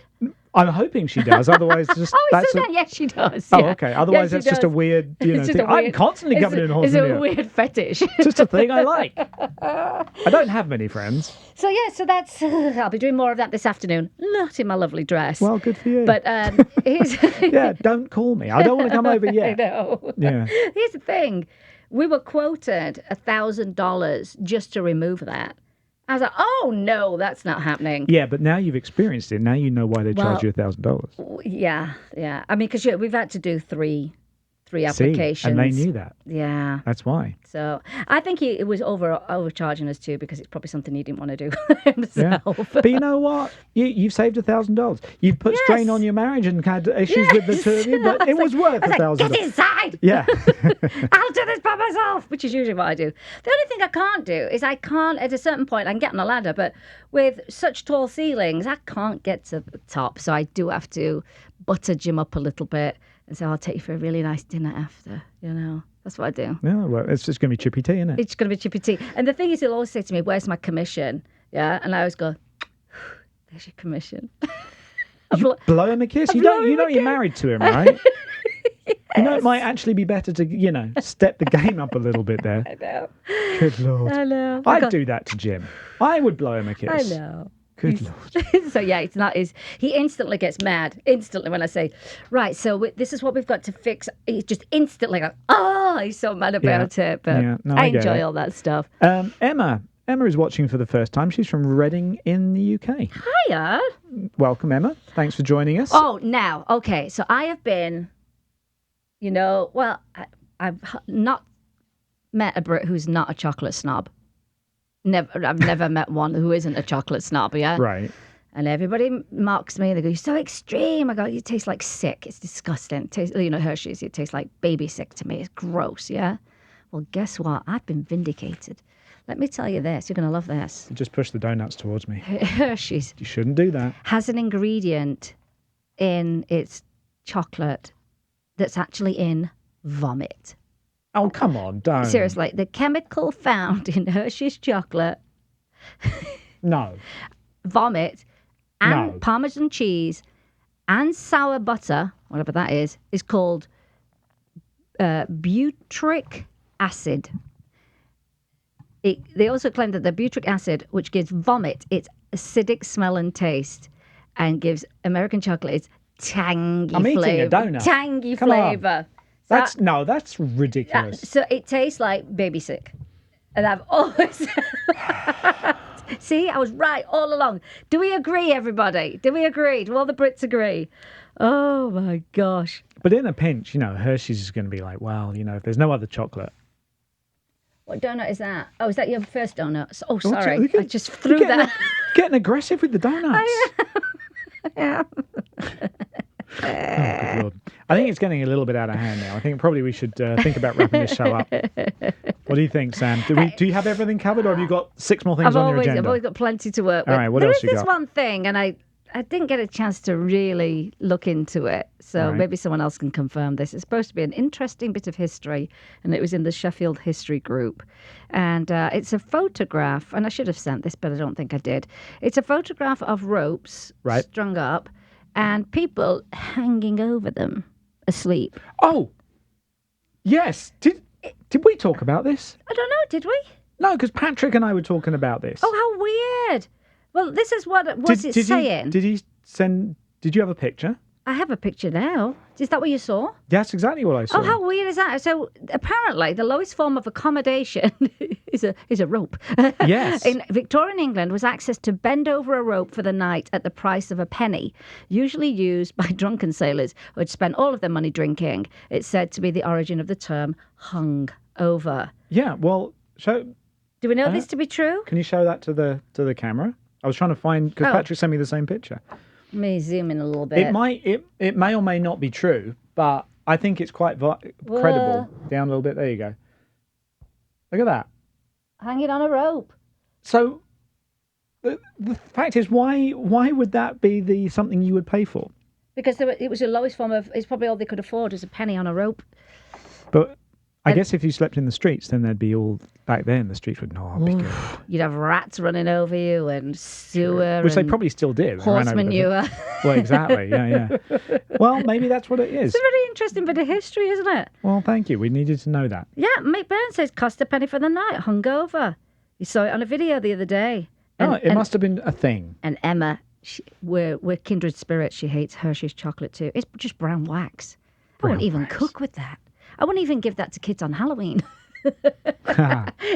I'm hoping she does. Otherwise, just Oh, that's Suzanne, yes, she does. Oh, yeah. okay. Otherwise, Yes, she that's just a does. weird, you know, It's just thing. a I'm weird- constantly covered in horse It's manure. a weird fetish. Just a thing I like. I don't have many friends. So yeah, so that's. I'll be doing more of that this afternoon. Not in my lovely dress. Well, good for you. But here's. Yeah, don't call me. I don't want to come over I yet. know. Yeah. Here's the thing. We were quoted $1,000 just to remove that. I was like, oh no, that's not happening. Yeah, but now you've experienced it. Now you know why they charge Well, you $1,000. Yeah. I mean, because we've had to do 3 3 See, applications. and they knew that. Yeah. That's why. So I think it was overcharging us too, because it's probably something he didn't want to do himself. But you know what? You've saved $1,000. You've put strain on your marriage and had issues with the two of you, but it was worth $1,000. Get inside! Yeah. I'll do this by myself, which is usually what I do. The only thing I can't do is I can't, at a certain point, I can get on a ladder, but with such tall ceilings, I can't get to the top. So I do have to butter Jim up a little bit and say, I'll take you for a really nice dinner after, you know. That's what I do. Yeah, well, it's just going to be chippy tea, isn't it? It's going to be chippy tea. And the thing is, he'll always say to me, where's my commission? Yeah. And I always go, there's your commission. You blow him a kiss. You know you're married to him, right? Yes. You know it might actually be better to, step the game up a little bit there. I know. Good Lord. I know. I'd do that to Jim. I would blow him a kiss. I know. Good Lord. So yeah, it's not his. He instantly gets mad. Instantly when I say, right, so this is what we've got to fix. He's just instantly like, he's so mad about it. But I enjoy all that stuff. Emma is watching for the first time. She's from Reading in the UK. Hiya. Welcome, Emma. Thanks for joining us. Oh, now, okay. So I have been, I've not met a Brit who's not a chocolate snob. I've never met one who isn't a chocolate snob, yeah? Right. And everybody mocks me. They go, you're so extreme. I go, you taste like sick. It's disgusting. Hershey's, it tastes like baby sick to me. It's gross, yeah? Well, guess what? I've been vindicated. Let me tell you this. You're going to love this. Just push the donuts towards me. Hershey's. You shouldn't do that. Has an ingredient in its chocolate that's actually in vomit. Oh, come on, don't. Seriously, the chemical found in Hershey's chocolate. No. Vomit and Parmesan cheese and sour butter, whatever that is called butyric acid. They also claim that the butyric acid, which gives vomit its acidic smell and taste, and gives American chocolate its tangy flavor. I'm eating a donut. Tangy flavor. That's ridiculous. So it tastes like baby sick. And I've always... See, I was right all along. Do we agree, everybody? Do we agree? Do all the Brits agree? Oh, my gosh. But in a pinch, Hershey's is going to be like, well, if there's no other chocolate. What donut is that? Oh, is that your first donut? Oh, sorry. I just threw that. Getting aggressive with the donuts. Yeah. Oh, good Lord. I think it's getting a little bit out of hand now. I think probably we should think about wrapping this show up. What do you think, Sam? Do you have everything covered, or have you got 6 more things on your agenda? I've always got plenty to work with. All right, what else you got? There is this one thing, and I didn't get a chance to really look into it, so maybe someone else can confirm this. It's supposed to be an interesting bit of history, and it was in the Sheffield History Group. And it's a photograph, and I should have sent this, but I don't think I did. It's a photograph of ropes strung up, and people hanging over them, asleep. Oh, yes. Did we talk about this? I don't know, did we? No, because Patrick and I were talking about this. Oh, how weird. Well, this is what's it saying. Did you have a picture? I have a picture now. Is that what you saw? That's exactly what I saw. Oh, how weird is that? So apparently the lowest form of accommodation is a rope. Yes. In Victorian England was access to bend over a rope for the night at the price of a penny, usually used by drunken sailors who had spent all of their money drinking. It's said to be the origin of the term hung over. Yeah, well, do we know this to be true? Can you show that to the camera? I was trying to find, because Patrick sent me the same picture. Let me zoom in a little bit. It may or may not be true, but I think it's quite credible. Down a little bit. There you go. Look at that. Hanging on a rope. So the fact is, why would that be something you would pay for? Because it was the lowest form of. It's probably all they could afford was a penny on a rope. But I guess if you slept in the streets, then there'd be all back then. The streets would not be good. You'd have rats running over you and sewer, which they probably still did. Horse manure. Well, exactly. Yeah. Well, maybe that's what it is. It's a very interesting bit of history, isn't it? Well, thank you. We needed to know that. Yeah, Mick Burns says cost a penny for the night, hungover. You saw it on a video the other day. It must have been a thing. And Emma, we're kindred spirits. She hates Hershey's chocolate too. It's just brown wax. I wouldn't even cook with that. I wouldn't even give that to kids on Halloween.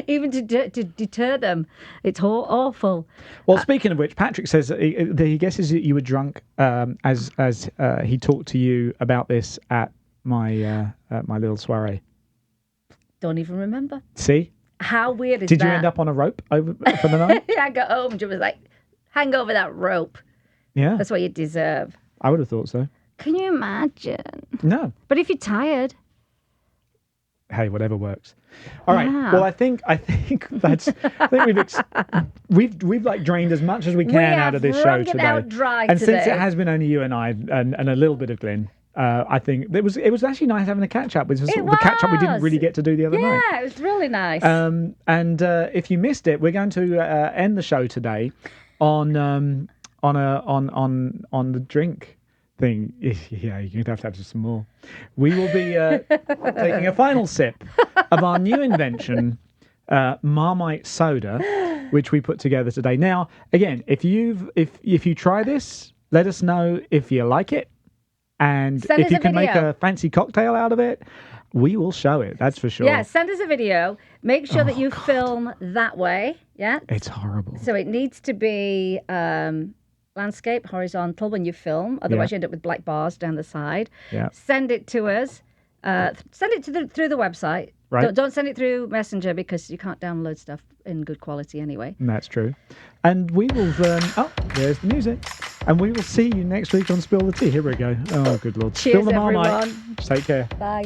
Even to deter them. It's awful. Well, speaking of which, Patrick says he guesses that you were drunk as he talked to you about this at my my little soiree? Don't even remember. See? How weird is Did that? you end up on a rope over for the night? I got home and was like, hang over that rope. Yeah, That's what you deserve. I would have thought so. Can you imagine? No. But if you're tired, Hey, whatever works. All right. Yeah. Well, I think that's. I think we've like drained as much as we can out of this show wrung it today. out dry And today. since it has been only you and I and a little bit of Glyn, I think it was actually nice having a catch up. With the catch up we didn't really get to do the other night. Yeah, it was really nice. And if you missed it, we're going to end the show today on the drink thing. Yeah, you're gonna have some more. We will be taking a final sip of our new invention, Marmite soda, which we put together today. Now, again, if you try this, let us know if you like it, and Send if us you a can make video. a fancy cocktail out of it, we will show it. That's for sure. Yeah, send us a video. Make sure that you film that way. Yeah. It's horrible. So it needs to be landscape, horizontal when you film. Otherwise, Yeah. you end up with black bars down the side. Yeah. Send it to us. Send it through the website. Right. Don't send it through Messenger because you can't download stuff in good quality anyway. That's true. And we will. There's the music. And we will see you next week on Spill the Tea. Here we go. Oh, good Lord. Cheers, Spill the Marmite. everyone. Take care. Bye.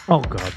Oh, God.